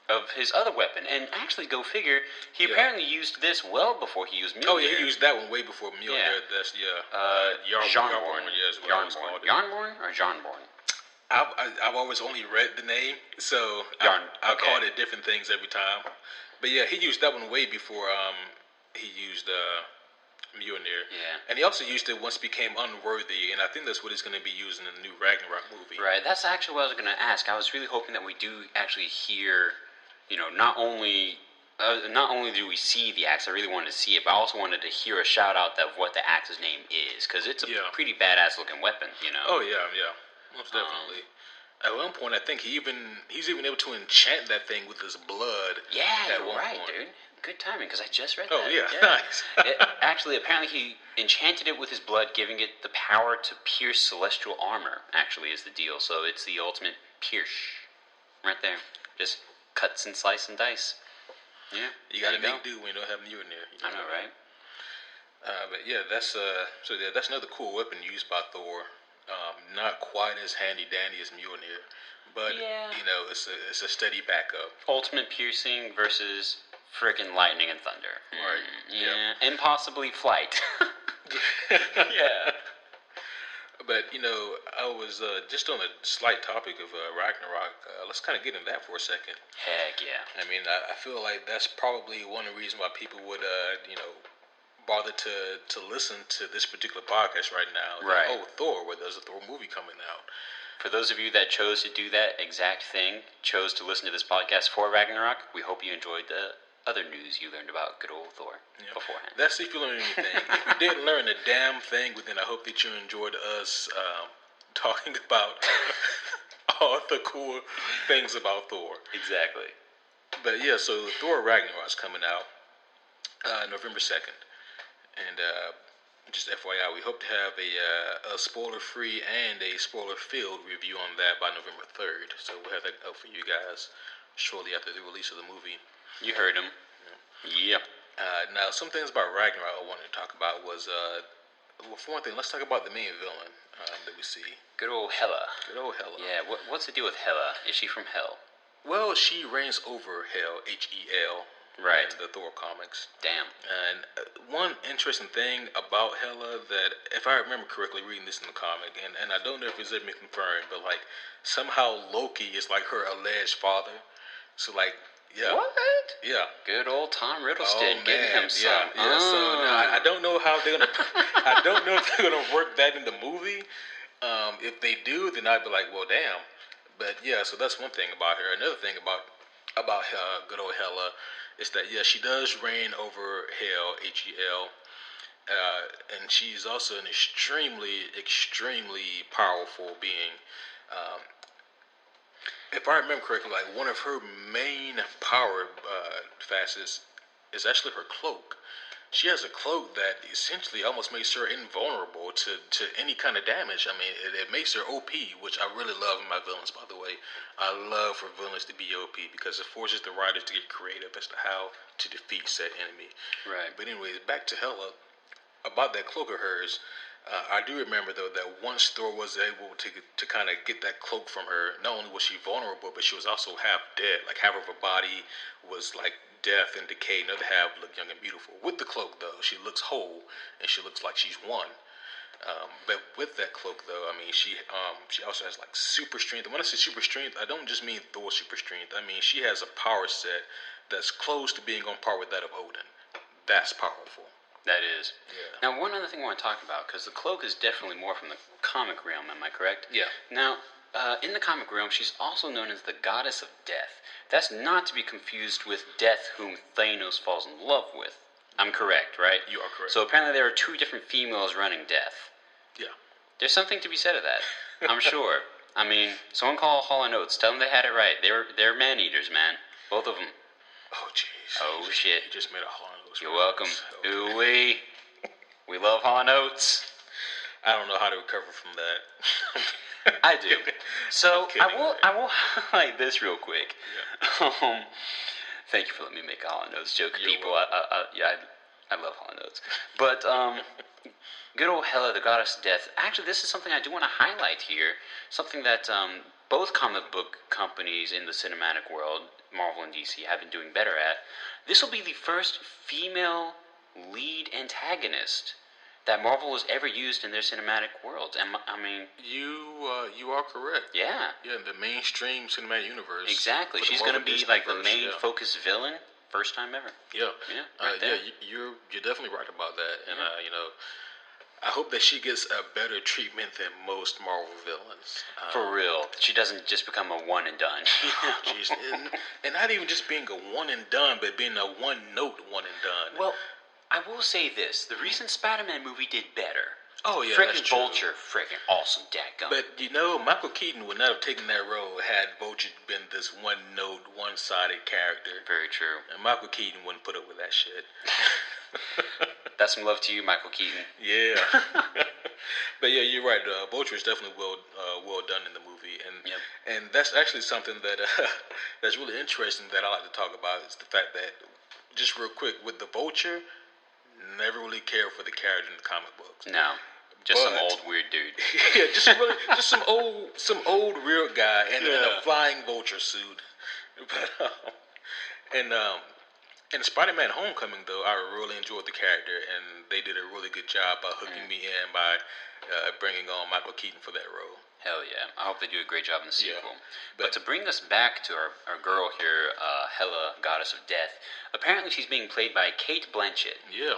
of his other weapon, and actually, go figure, he apparently used this well before he used Mjolnir. Oh yeah, he used that one way before Mjolnir. Yeah. That's Jarnborn. Jarnborn or Jarnborn? I've always only read the name, so I called it different things every time. But yeah, he used that one way before he used Mjolnir. Yeah. And he also used it once he became unworthy, and I think that's what he's going to be using in the new Ragnarok movie. Right, that's actually what I was going to ask. I was really hoping that we do actually hear, not only not only do we see the axe, I really wanted to see it, but I also wanted to hear a shout out of what the axe's name is, because it's a pretty badass looking weapon, you know. Oh yeah, most definitely. At one point, I think he's even able to enchant that thing with his blood. Yeah, you're right, dude. Good timing, because I just read that. Oh yeah, nice. Actually, apparently he enchanted it with his blood, giving it the power to pierce celestial armor. Actually, is the deal. So it's the ultimate pierce, right there. Just cuts and slice and dice. Yeah, you gotta make do when you don't have Mjolnir. I know, right? But yeah, that's that's another cool weapon used by Thor. Not quite as handy dandy as Mjolnir, but you know, it's a steady backup. Ultimate piercing versus frickin' lightning and thunder. Right. Yeah, and possibly flight. Yeah. But you know, I was just on a slight topic of Ragnarok. Let's kind of get into that for a second. Heck yeah. I mean, I feel like that's probably one of the reasons why people would, you know, bother to listen to this particular podcast right now. Right. Like, oh, Thor, well, there's a Thor movie coming out. For those of you that chose to do that exact thing, chose to listen to this podcast for Ragnarok, we hope you enjoyed the other news you learned about good old Thor beforehand. That's if you learned anything. If you didn't learn a damn thing, but then I hope that you enjoyed us talking about all the cool things about Thor. Exactly. But yeah, so Thor Ragnarok's coming out November 2nd. And just FYI, we hope to have a spoiler-free and a spoiler-filled review on that by November 3rd. So we'll have that up for you guys shortly after the release of the movie. You heard him. Yep. Now, some things about Ragnarok I wanted to talk about was, well, for one thing, let's talk about the main villain that we see. Good old Hela. Good old Hela. Yeah, what's the deal with Hela? Is she from Hell? Well, she reigns over Hell, Hel. Right. In the Thor comics. Damn. And one interesting thing about Hela that, if I remember correctly reading this in the comic, and I don't know if it's ever been confirmed, but like somehow Loki is like her alleged father. So like, yeah. What? Yeah. Good old Tom Riddleston giving him some. Yeah. So now, I don't know how they're gonna. I don't know if they're gonna work that in the movie. If they do, then I'd be like, well, damn. But yeah, so that's one thing about her. Another thing about good old Hela is that she does reign over Hel, Hel, and she's also an extremely powerful being. If I remember correctly, like one of her main power facets is actually her cloak. She has a cloak that essentially almost makes her invulnerable to any kind of damage. I mean, it makes her OP, which I really love in my villains, by the way. I love for villains to be OP because it forces the writers to get creative as to how to defeat said enemy. Right. But anyways, back to Hela. About that cloak of hers, I do remember, though, that once Thor was able to kind of get that cloak from her, not only was she vulnerable, but she was also half dead. Like, half of her body was, like, death and decay. Another half looked young and beautiful. With the cloak, though, she looks whole, and she looks like she's won. But with that cloak, though, I mean, she also has, like, super strength. And when I say super strength, I don't just mean Thor super strength. I mean, she has a power set that's close to being on par with that of Odin. That's powerful. That is. Yeah. Now, one other thing I want to talk about, because the cloak is definitely more from the comic realm, am I correct? Yeah. Now, in the comic realm, she's also known as the goddess of death. That's not to be confused with Death, whom Thanos falls in love with. I'm correct, right? You are correct. So apparently there are two different females running Death. Yeah. There's something to be said of that, I'm sure. I mean, someone call Hall & Oates. Tell them they had it right. They're man-eaters, man. Both of them. Oh, jeez. Oh, shit. You just made a Hall & Oates. You're welcome. Ooh-wee. We love Hall & Oates. I don't know how to recover from that. I do. So I will highlight this real quick. Yeah. Thank you for letting me make a Hall & Oates joke, You're people. I love Hall & Oates. But good old Hela, the goddess of death. Actually, this is something I do want to highlight here. Something that both comic book companies in the cinematic world, Marvel and DC, have been doing better at. This will be the first female lead antagonist that Marvel has ever used in their cinematic world. And I mean, you are correct. Yeah. Yeah, the mainstream cinematic universe. Exactly. She's going to be like the main focus villain, first time ever. Yeah. Yeah. Right there. You're definitely right about that. And I hope that she gets a better treatment than most Marvel villains. For real, she doesn't just become a one and done. Jeez, and not even just being a one and done, but being a one note one and done. Well, I will say this: the recent Spider-Man movie did better. Oh yeah, frickin' that's true. Vulture, frickin' awesome, dadgum. But you know, Michael Keaton would not have taken that role had Vulture been this one note, one-sided character. Very true. And Michael Keaton wouldn't put up with that shit. That's some love to you, Michael Keaton. Yeah. But yeah, you're right. Vulture is definitely well done in the movie, and that's actually something that that's really interesting that I like to talk about is the fact that, just real quick, with the Vulture, never really cared for the character in the comic books. No. Just some old weird dude. Yeah, just some old weird guy in a flying vulture suit. But, in Spider-Man: Homecoming, though, I really enjoyed the character, and they did a really good job by hooking me in by bringing on Michael Keaton for that role. Hell yeah! I hope they do a great job in the sequel. Yeah, but to bring us back to our girl here, Hela, Goddess of Death. Apparently, she's being played by Cate Blanchett. Yeah.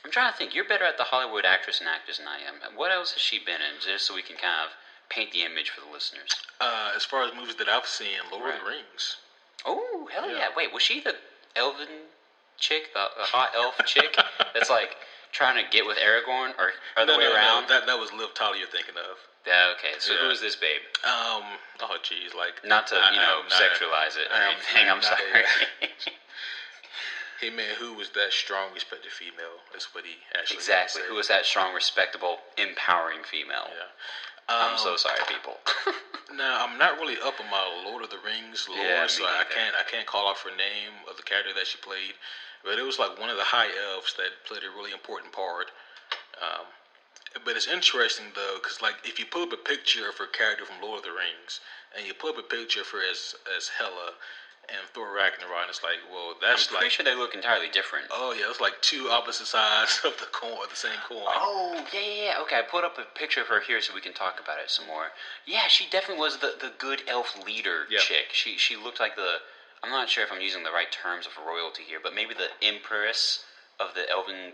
I'm trying to think. You're better at the Hollywood actress and actors than I am. What else has she been in? Just so we can kind of paint the image for the listeners. As far as movies that I've seen, Lord of the Rings. Oh, hell yeah. Wait, was she the elven chick, the hot elf chick that's like trying to get with Aragorn, or other way around? No, that was Liv Tyler you're thinking of. Yeah, okay. So who is this babe? Oh jeez, like not to sexualize it or anything. I'm sorry. Hey man, who was that strong, respected female? That's what he actually exactly. Who was that strong, respectable, empowering female? Yeah. I'm so sorry, people. Now I'm not really up on my Lord of the Rings lore, so I can't call off her name of the character that she played, but it was like one of the high elves that played a really important part. But it's interesting though, because like if you pull up a picture of her character from Lord of the Rings, and you pull up a picture of her as Hela and Thor Ragnarok, it's like, well, that's I'm pretty sure they look entirely different. Oh yeah, it's like two opposite sides of the coin, of the same coin. Oh yeah. Okay, I put up a picture of her here so we can talk about it some more. Yeah, she definitely was the good elf leader chick. She looked like I'm not sure if I'm using the right terms of royalty here, but maybe the empress of the elven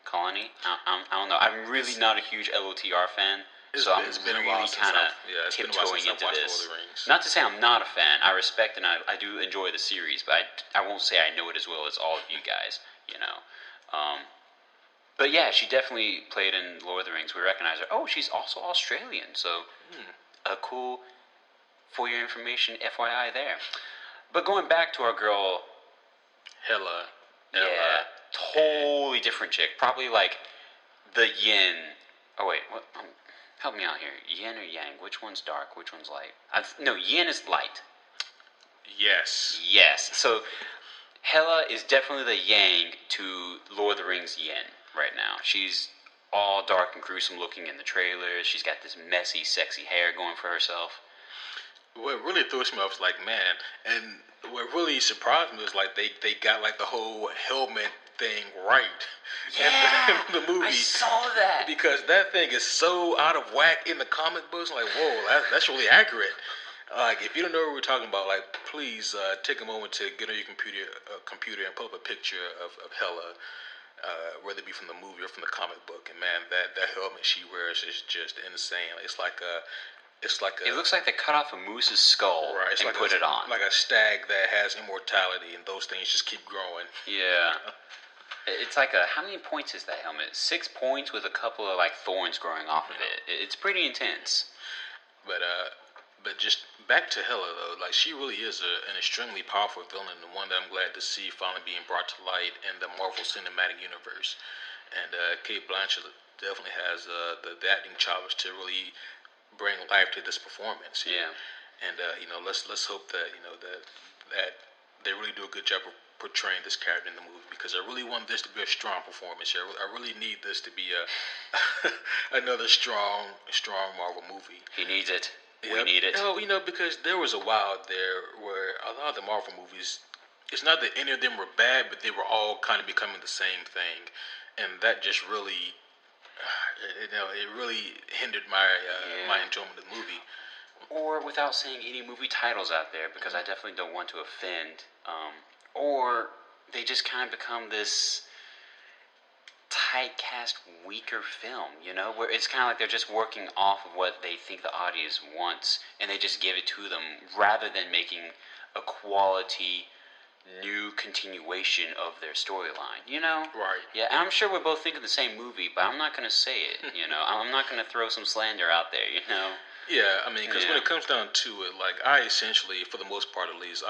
colony. I don't know. I'm really not a huge LOTR fan. It's been really kind of tiptoeing into this. Not to say I'm not a fan. I respect and I do enjoy the series, but I won't say I know it as well as all of you guys, you know. But yeah, she definitely played in Lord of the Rings. We recognize her. Oh, she's also Australian, so a cool, for your information, FYI there. But going back to our girl, Hela. Yeah, totally different chick. Probably like the yin. Oh wait, what? Help me out here. Yin or yang? Which one's dark? Which one's light? No, yin is light. Yes. Yes. So Hela is definitely the yang to Lord of the Rings yin right now. She's all dark and gruesome looking in the trailers. She's got this messy, sexy hair going for herself. What really throws me off is like, man, and what really surprised me was like they got like the whole helmet thing right. Yeah, in the movie. I saw that. Because that thing is so out of whack in the comic books. Like, whoa, that's really accurate. Like, if you don't know what we're talking about, like, please take a moment to get on your computer and pull up a picture of Hela, whether it be from the movie or from the comic book. And man, that helmet she wears is just insane. It looks like they cut off a moose's skull and put it on. Like a stag that has immortality, and those things just keep growing. Yeah. It's like how many points is that helmet? 6 points with a couple of like thorns growing off of it. It's pretty intense. But just back to Hela though, like she really is an extremely powerful villain, and one that I'm glad to see finally being brought to light in the Marvel Cinematic Universe. And Cate Blanchett definitely has the acting chops to really bring life to this performance. Yeah. And let's hope that that they really do a good job of portraying this character in the movie, because I really want this to be a strong performance here. I really need this to be another strong Marvel movie. He needs it. Yep. We need it. Because there was a while there where a lot of the Marvel movies, it's not that any of them were bad, but they were all kind of becoming the same thing, and that just really, it really hindered my enjoyment of the movie. Or without saying any movie titles out there, because I definitely don't want to offend. Or they just kind of become this tight cast, weaker film, you know, where it's kind of like they're just working off of what they think the audience wants, and they just give it to them, rather than making a quality new continuation of their storyline, you know? Right. Yeah, and I'm sure we're both thinking the same movie, but I'm not going to say it, you know? I'm not going to throw some slander out there, you know? Yeah, I mean, because when it comes down to it, like, I essentially, for the most part at least,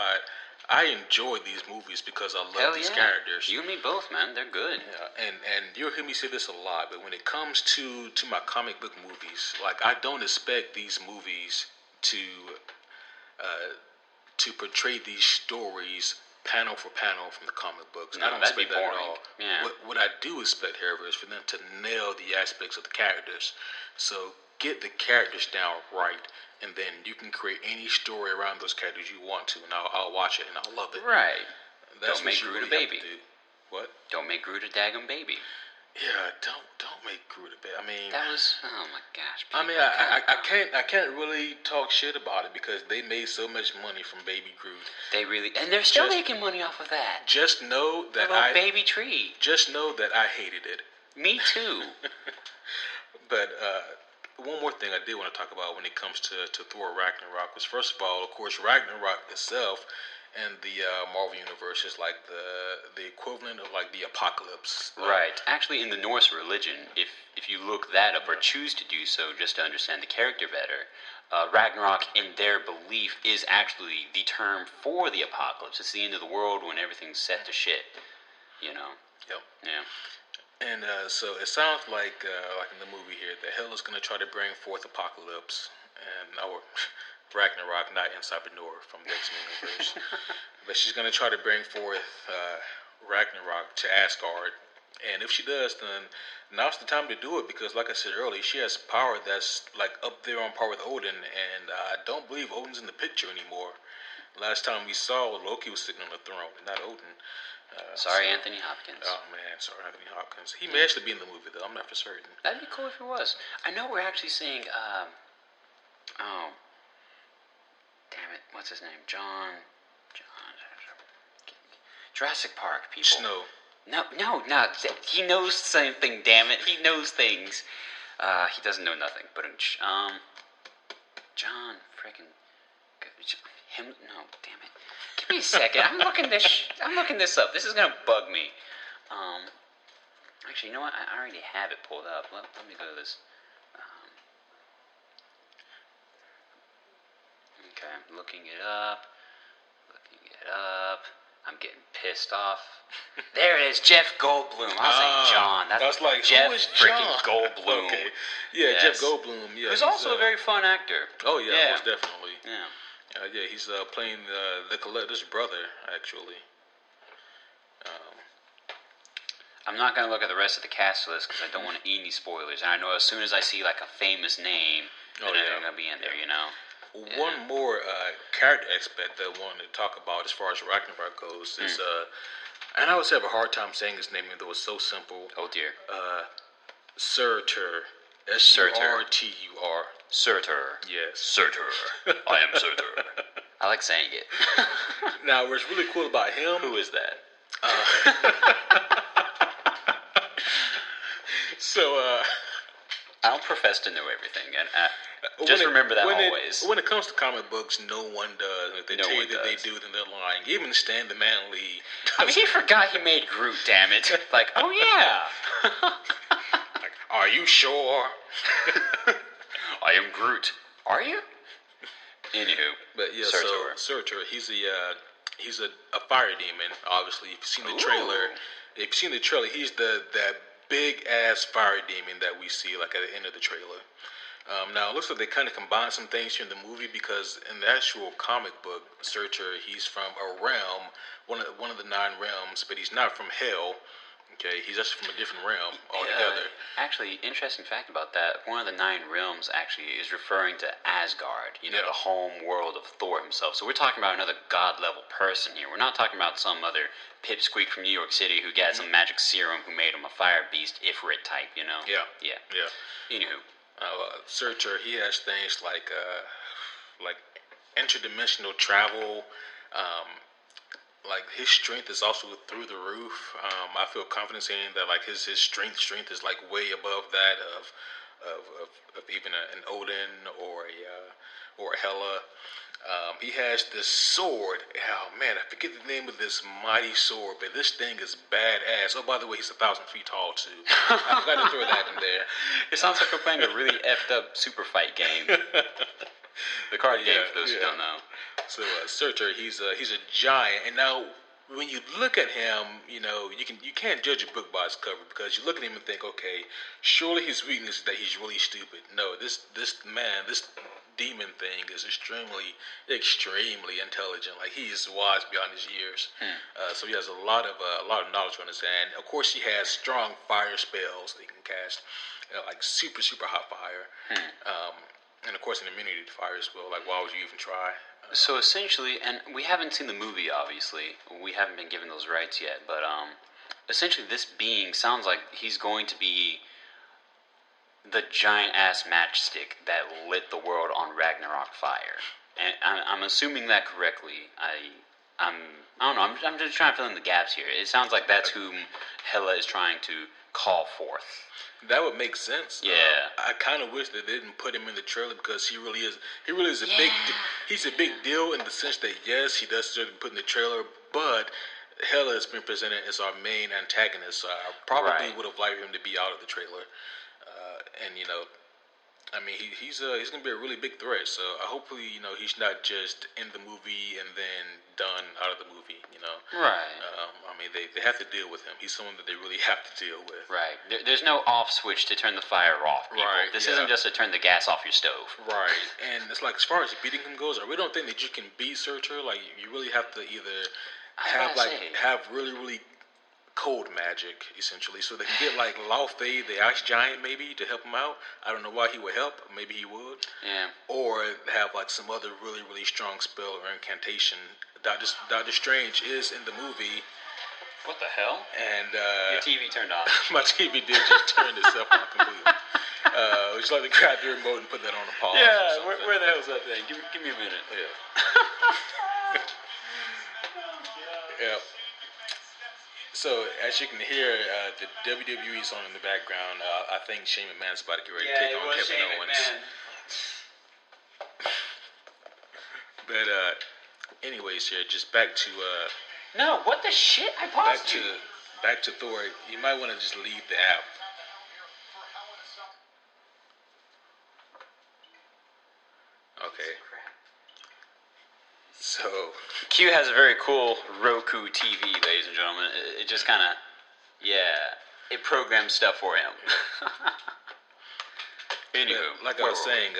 I enjoy these movies because I love these characters. You and me both, man. They're good. Yeah, and you'll hear me say this a lot, but when it comes to my comic book movies, like, I don't expect these movies to portray these stories panel for panel from the comic books. No, I don't that'd expect be that boring. at all. Yeah. What I do expect, however, is for them to nail the aspects of the characters. So get the characters down right, and then you can create any story around those characters you want to, and I'll watch it and I'll love it. Right. That's don't make Groot a baby. What? Don't make Groot a daggum baby. Yeah, don't make Groot a baby. I mean, that was, oh my gosh. I mean, I can't really talk shit about it because they made so much money from Baby Groot. They really, and they're still making money off of that. Just know that baby tree. Just know that I hated it. Me too. But one more thing I did want to talk about when it comes to Thor Ragnarok was, first of all, of course, Ragnarok itself and the Marvel Universe is like the equivalent of like the apocalypse. Right. Actually, in the Norse religion, if you look that up or choose to do so just to understand the character better, Ragnarok, in their belief, is actually the term for the apocalypse. It's the end of the world when everything's set to shit. You know. Yep. Yeah. And so it sounds like in the movie here, that Hel is going to try to bring forth Apocalypse, and or Ragnarok, not Inside Benor from the X-Men universe, but she's going to try to bring forth Ragnarok to Asgard. And if she does, then now's the time to do it, because, like I said earlier, she has power that's like up there on par with Odin, and I don't believe Odin's in the picture anymore. Last time we saw, Loki was sitting on the throne, and not Odin. Sorry, Anthony Hopkins. Oh man, sorry, Anthony Hopkins. He may actually be in the movie though. I'm not for certain. That'd be cool if he was. I know we're actually seeing. Oh, damn it! What's his name? John. Jurassic Park people. Snow. No. He knows something. Damn it! He knows things. He doesn't know nothing. But John freaking him. No, damn it. Give me a second. I'm looking this up. This is gonna bug me. Actually, you know what? I already have it pulled up. Let me go to this. Okay, I'm looking it up. I'm getting pissed off. There it is, Jeff Goldblum. I was saying John. That's like, Jeff who is freaking John? Goldblum. Okay. Yeah, yes. Jeff Goldblum. Yeah, who's also a very fun actor. Oh yeah, most definitely. Yeah. Yeah, he's playing the Collector's brother, actually. I'm not going to look at the rest of the cast list because I don't want to eat any spoilers. And I know as soon as I see like a famous name, they're going to be in there, you know? One more character aspect that I wanted to talk about as far as Ragnarok goes is, and I always have a hard time saying his name, even though it's so simple. Oh dear. Surtur. Surtur. Surtur. Yes. Surtur. I am Surtur. I like saying it. Now, what's really cool about him... Who is that? I don't profess to know everything, and just remember that always. When it comes to comic books, no one does. If they tell you that they do, then they're lying. Even Stan the Man Lee. I mean, he forgot he made Groot, damn it. Like, oh yeah. Like, are you sure? I am Groot. Are you? Anywho, but yeah, Surtur, he's a fire demon. Obviously, if you've seen the trailer, he's that big ass fire demon that we see like at the end of the trailer. Now it looks like they kind of combined some things here in the movie, because in the actual comic book, Surtur, he's from a realm, one of the 9 realms, but he's not from Hell. Okay, he's actually from a different realm altogether. Actually, interesting fact about that, one of the 9 realms actually is referring to Asgard, the home world of Thor himself. So we're talking about another god-level person here. We're not talking about some other pipsqueak from New York City who got some magic serum who made him a fire beast, Ifrit type, you know? Yeah. Anywho. Surtur, he has things like interdimensional travel, like his strength is also through the roof. I feel confident saying that like his strength is like way above that of even an Odin or a Hela. He has this sword. Oh man, I forget the name of this mighty sword, but this thing is badass. Oh, by the way, he's 1,000 feet tall too. I forgot to throw that in there. It sounds like we're playing a really effed up super fight game. The card game, for those who don't know. So Surtur, he's a giant, and now when you look at him, you can't judge a book by its cover because you look at him and think, okay, surely his weakness is that he's really stupid. No, this demon thing is extremely intelligent. Like he is wise beyond his years. So he has a lot of knowledge on his hand. Of course, he has strong fire spells that he can cast, like super hot fire. And of course, an immunity to fire as well. Like, why would you even try? So essentially, and we haven't seen the movie, obviously. We haven't been given those rights yet. But essentially, this being sounds like he's going to be the giant-ass matchstick that lit the world on Ragnarok fire. And I'm assuming that correctly. I don't know. I'm just trying to fill in the gaps here. It sounds like that's whom Hela is trying to call forth. That would make sense. Yeah. I kind of wish they didn't put him in the trailer because he really is a he's a big deal in the sense that yes, he does deserve to be put in the trailer, but Hela has been presented as our main antagonist, so I probably would have liked him to be out of the trailer. And I mean, he's gonna be a really big threat. So hopefully, he's not just in the movie and then done out of the movie. Right. I mean, they have to deal with him. He's someone that they really have to deal with. Right. There's no off switch to turn the fire off. People. Right. This isn't just to turn the gas off your stove. Right. And it's like as far as beating him goes, I really don't think that you can beat Surtur. Like you really have to either have really cold magic, essentially. So they can get like Laufey, the ice giant, maybe, to help him out. I don't know why he would help. Maybe he would. Yeah. Or have like some other really strong spell or incantation. Doctor Strange is in the movie. What the hell? And your TV turned on. My TV did just turn itself on completely. Would you like to grab the remote and put that on the pause? Yeah. Where the hell's that thing? Give me a minute. Yeah. Yeah. So, as you can hear, the WWE song in the background, I think Shane McMahon's about to get ready to take on Kevin Owens. But, anyways, here, just back to, No, what the shit? I paused you. Back to Thor. You might want to just leave the app. Okay. So Q has a very cool Roku TV, ladies and gentlemen. It just kind of, it programs stuff for him. Anywho, like I was saying,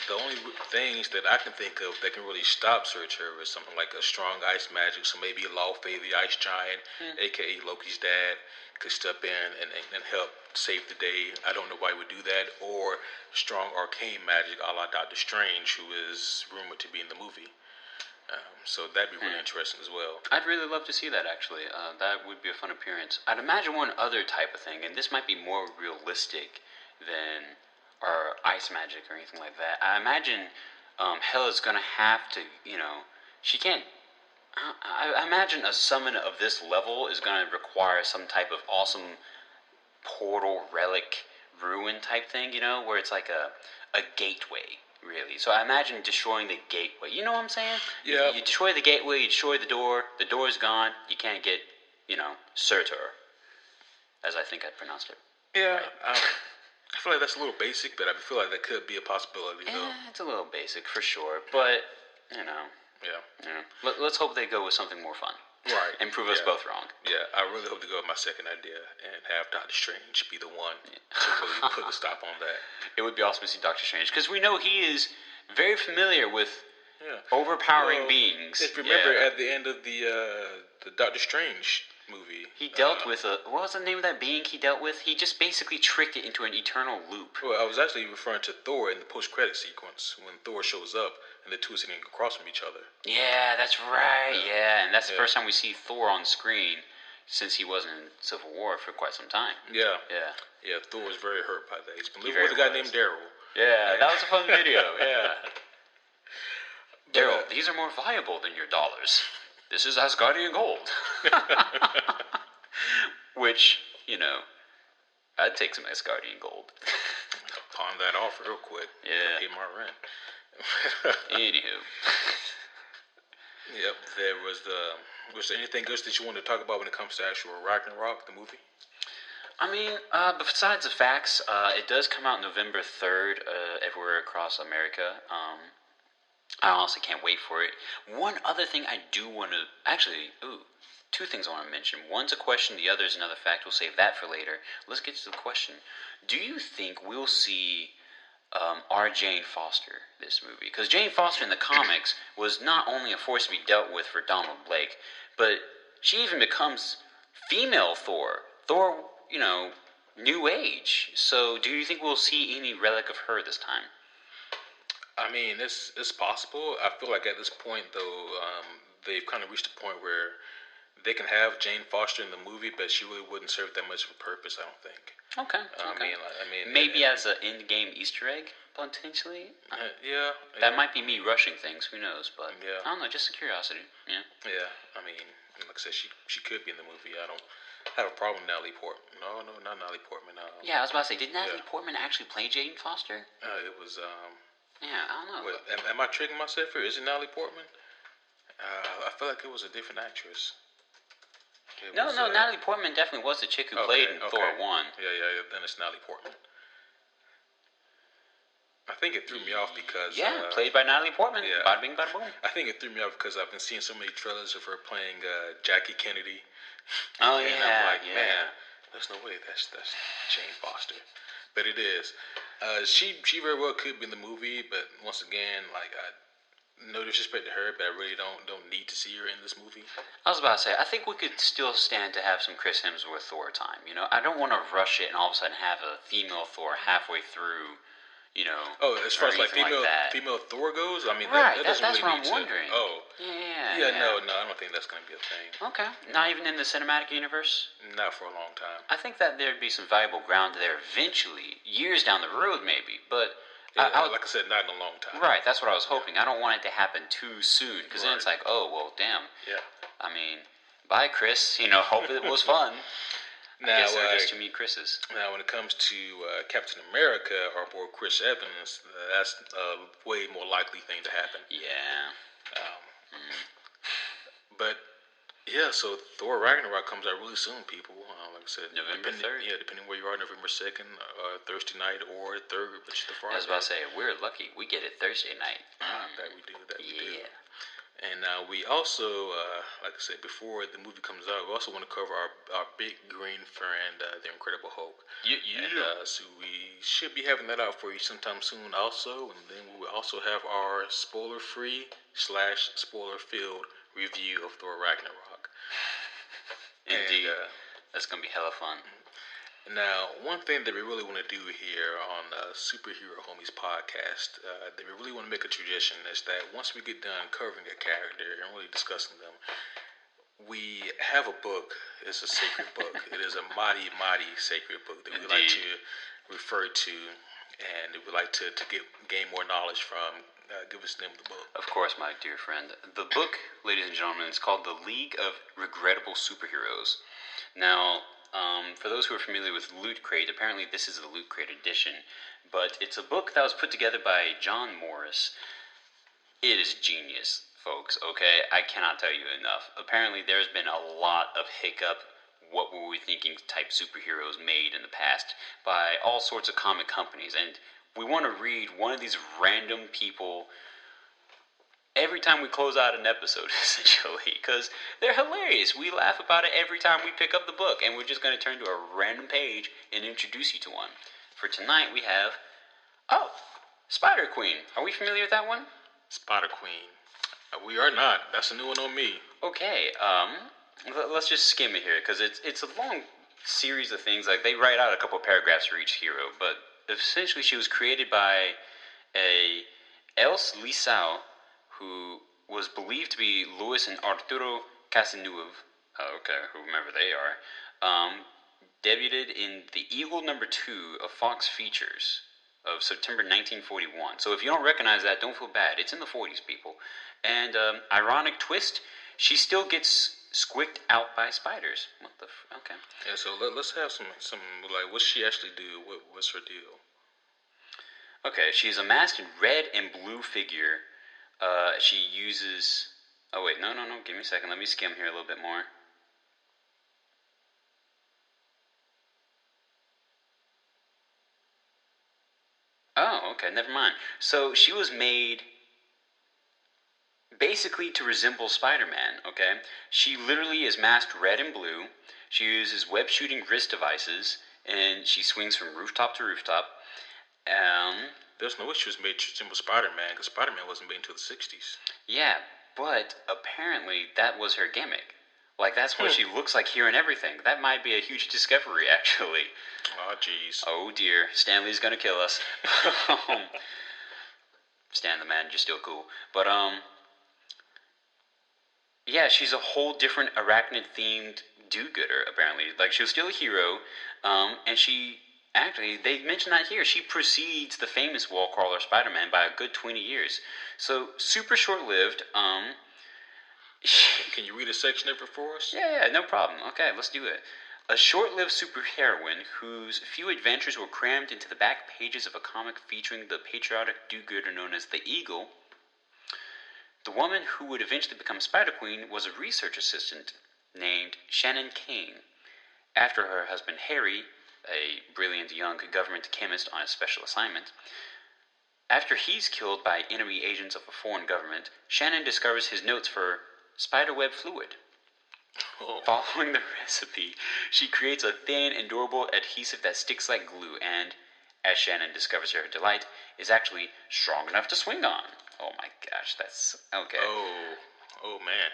the only things that I can think of that can really stop Surtur is something like a strong ice magic. So maybe Laufey, the ice giant, aka Loki's dad, could step in and help save the day. I don't know why he would do that. Or strong arcane magic, a la Doctor Strange, who is rumored to be in the movie. So that'd be really interesting as well. I'd really love to see that, actually. That would be a fun appearance. I'd imagine one other type of thing, and this might be more realistic than or ice magic or anything like that. I imagine Hela's going to have to, she can't... I imagine a summon of this level is going to require some type of awesome portal relic ruin type thing, where it's like a gateway. Really. So I imagine destroying the gateway. You know what I'm saying? Yeah. You destroy the gateway, you destroy the door's gone, you can't get, Surtur, as I think I pronounced it. Yeah. Right. I feel like that's a little basic, but I feel like that could be a possibility, though. It's a little basic, for sure, but, Yeah. Let's hope they go with something more fun. Right. And prove us both wrong. Yeah, I really hope to go with my second idea and have Doctor Strange be the one to really put a stop on that. It would be awesome to see Doctor Strange, because we know he is very familiar with overpowering beings. If you remember at the end of the Doctor Strange movie, he dealt with what was the name of that being he dealt with? He just basically tricked it into an eternal loop. Well, I was actually referring to Thor in the post-credit sequence when Thor shows up and the two are sitting across from each other. Yeah, that's right. Yeah, and that's the first time we see Thor on screen since he wasn't in Civil War for quite some time. Yeah. Thor was very hurt by that. He's been living with a guy named Daryl. Yeah, that was a fun video. Yeah. Daryl, these are more valuable than your dollars. this is Asgardian gold. Which, I'd take some Asgardian gold. Pawn that off real quick. Yeah. Pay my rent. Anywho. Yep, was there anything else that you want to talk about when it comes to actual Ragnarok, the movie? I mean, besides the facts, it does come out November 3rd everywhere across America. I honestly can't wait for it. One other thing I do want to... Actually, two things I want to mention. One's a question, the other is another fact. We'll save that for later. Let's get to the question. Do you think we'll see our Jane Foster this movie? Because Jane Foster in the comics was not only a force to be dealt with for Donald Blake, but she even becomes female Thor. Thor, new age. So do you think we'll see any relic of her this time? I mean, it's possible. I feel like at this point, though, they've kind of reached a point where they can have Jane Foster in the movie, but she really wouldn't serve that much of a purpose, I don't think. Okay. I mean, maybe as an end-game Easter egg, potentially. Yeah. That might be me rushing things. Who knows? But yeah. I don't know. Just a curiosity. Yeah. Yeah. I mean, like I said, she could be in the movie. I don't have a problem with Natalie Portman. No, not Natalie Portman. Yeah, I was about to say, did Natalie Portman actually play Jane Foster? It was. Yeah, I don't know. Wait, am I tricking myself here? Is it Natalie Portman? I feel like it was a different actress. No, Natalie Portman definitely was the chick who played in Thor 1. Yeah, then it's Natalie Portman. I think it threw me off because... Yeah, played by Natalie Portman. Yeah. Bada bing, bada boom. I think it threw me off because I've been seeing so many trailers of her playing Jackie Kennedy. Oh, and yeah, I'm like, man, there's no way that's Jane Foster. But it is. She very well could be in the movie, but once again, no disrespect to her, but I really don't need to see her in this movie. I was about to say, I think we could still stand to have some Chris Hemsworth Thor time. I don't want to rush it and all of a sudden have a female Thor halfway through, Oh, as far as female Thor goes, I mean, that that's really what I'm wondering. Yeah, no, I don't think that's going to be a thing. Okay, not even in the cinematic universe? Not for a long time. I think that there'd be some valuable ground there eventually, years down the road maybe, but... like I said, not in a long time. Right, that's what I was hoping. I don't want it to happen too soon, because then it's like, oh, well, damn. Yeah. I mean, bye, Chris. Hope it was fun. Now, I guess there are just too many Chris's. Now, when it comes to Captain America, our boy Chris Evans, that's a way more likely thing to happen. Yeah. But, yeah, so Thor Ragnarok comes out really soon, people. Like I said, November 3rd. Yeah, depending where you are, November 2nd, Thursday night, or 3rd, which is the Friday. I was about to say, we're lucky. We get it Thursday night. That we do. Yeah. And we also, like I said before, the movie comes out, we also want to cover our big green friend, the Incredible Hulk. Yeah. So we should be having that out for you sometime soon also. And then we will also have our spoiler-free / spoiler-filled review of Thor Ragnarok. Indeed. That's going to be hella fun. Now, one thing that we really want to do here on Superhero Homies podcast, that we really want to make a tradition, is that once we get done covering a character and really discussing them, we have a book. It's a sacred book. It is a mighty, mighty sacred book that we like to refer to, and we like to gain more knowledge from. Give us the name of the book. Of course, my dear friend. The book, ladies and gentlemen, is called The League of Regrettable Superheroes. Now, for those who are familiar with Loot Crate, apparently this is the Loot Crate edition, but it's a book that was put together by John Morris. It is genius, folks, okay? I cannot tell you enough. Apparently there's been a lot of hiccup, what were we thinking type superheroes made in the past by all sorts of comic companies, and we want to read one of these random people every time we close out an episode, essentially, because they're hilarious. We laugh about it every time we pick up the book, and we're just going to turn to a random page and introduce you to one. For tonight, we have, Spider Queen. Are we familiar with that one? Spider Queen. We are not. That's a new one on me. Okay, let's just skim it here, because it's a long series of things. Like, they write out a couple of paragraphs for each hero, but essentially she was created by a Else Lisao, who was believed to be Luis and Arturo Casanova, whomever they are, debuted in The Eagle #2 of Fox Features of September 1941. So if you don't recognize that, don't feel bad. It's in the 40s, people. And ironic twist, she still gets squicked out by spiders. What the? Okay. Yeah, so let's have some like, what's she actually do? What's her deal? Okay, she's a masked red and blue figure. She uses. Oh wait, no. Give me a second. Let me skim here a little bit more. Oh, okay, never mind. So she was made basically to resemble Spider-Man, okay? She literally is masked red and blue. She uses web-shooting wrist devices, and she swings from rooftop to rooftop. There's no way she was made to resemble Spider-Man, because Spider-Man wasn't made until the 60s. Yeah, but apparently that was her gimmick. Like, that's what she looks like here and everything. That might be a huge discovery, actually. Oh, jeez. Oh, dear. Stanley's gonna kill us. Stan the man, you're still cool. But, yeah, she's a whole different arachnid-themed do-gooder, apparently. Like, she was still a hero, and she... Actually, they mention that here. She precedes the famous wall crawler Spider-Man by a good 20 years. So, super short-lived. Can you read a section of it for us? Yeah, no problem. Okay, let's do it. A short-lived superheroine whose few adventures were crammed into the back pages of a comic featuring the patriotic do-gooder known as the Eagle. The woman who would eventually become Spider-Queen was a research assistant named Shannon Kane. After her husband Harry, a brilliant young government chemist on a special assignment, after he's killed by enemy agents of a foreign government, Shannon discovers his notes for spiderweb fluid. Oh. Following the recipe, she creates a thin and durable adhesive that sticks like glue and, as Shannon discovers to her delight, is actually strong enough to swing on. Oh my gosh, that's... okay. Oh man.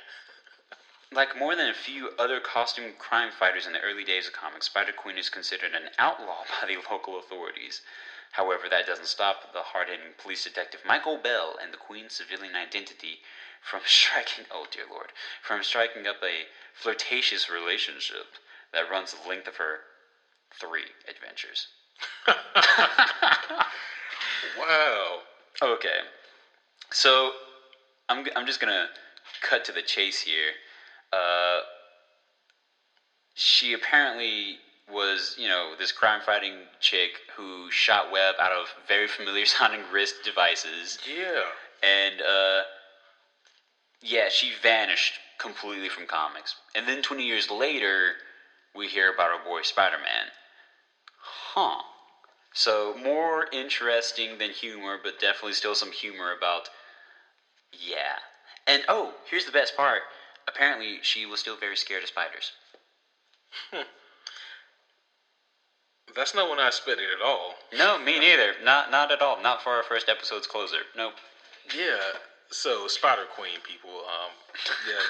Like more than a few other costume crime fighters in the early days of comics, Spider-Queen is considered an outlaw by the local authorities. However, that doesn't stop the hard-hitting police detective Michael Bell and the Queen's civilian identity from striking up a flirtatious relationship that runs the length of her 3 adventures. Wow. Okay. So, I'm just gonna cut to the chase here. She apparently was, this crime-fighting chick who shot web out of very familiar-sounding wrist devices. Yeah. And, yeah, she vanished completely from comics. And then 20 years later, we hear about our boy Spider-Man. Huh. So, more interesting than humor, but definitely still some humor about... yeah. And, here's the best part. Apparently, she was still very scared of spiders. That's not what I expected at all. No, me neither. Not at all. Not for our first episode's closer. Nope. Yeah. So, Spider Queen, people. Yeah.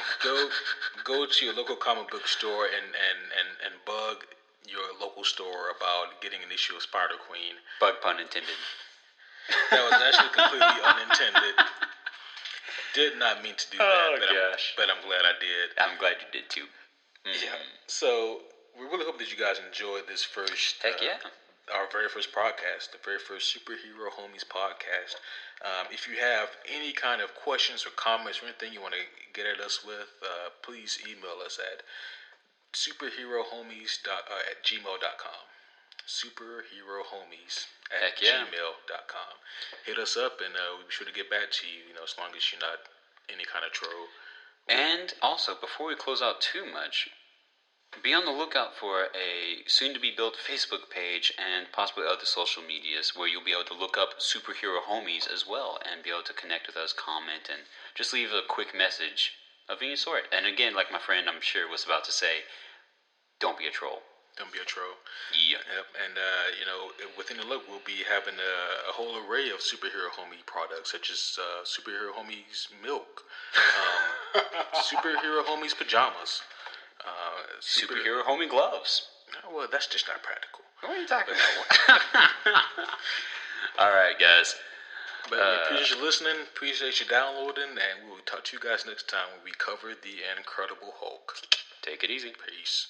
Go to your local comic book store and bug your local store about getting an issue of Spider Queen. Bug pun intended. That was actually completely unintended. Did not mean to do that. Oh, gosh. But I'm glad I did. I'm glad you did too. Yeah. So we really hope that you guys enjoyed this first. Heck yeah. Our very first podcast, the very first Superhero Homies podcast. If you have any kind of questions or comments or anything you want to get at us with, please email us at superherohomies@gmail.com. Superherohomies@gmail.com. Hit us up and we'll be sure to get back to you, as long as you're not any kind of troll. And also, before we close out too much, be on the lookout for a soon-to-be-built Facebook page and possibly other social medias where you'll be able to look up Superhero Homies as well and be able to connect with us, comment, and just leave a quick message of any sort. And again, like my friend I'm sure was about to say, don't be a troll. Don't be a troll. Yeah. Yep. And, within the look, we'll be having a whole array of Superhero Homie products, such as Superhero Homies milk, Superhero Homies pajamas, Superhero Homie gloves. Well, that's just not practical. What are you talking about? All right, guys. But we appreciate you listening, appreciate you downloading, and we will talk to you guys next time when we cover the Incredible Hulk. Take it easy. Peace.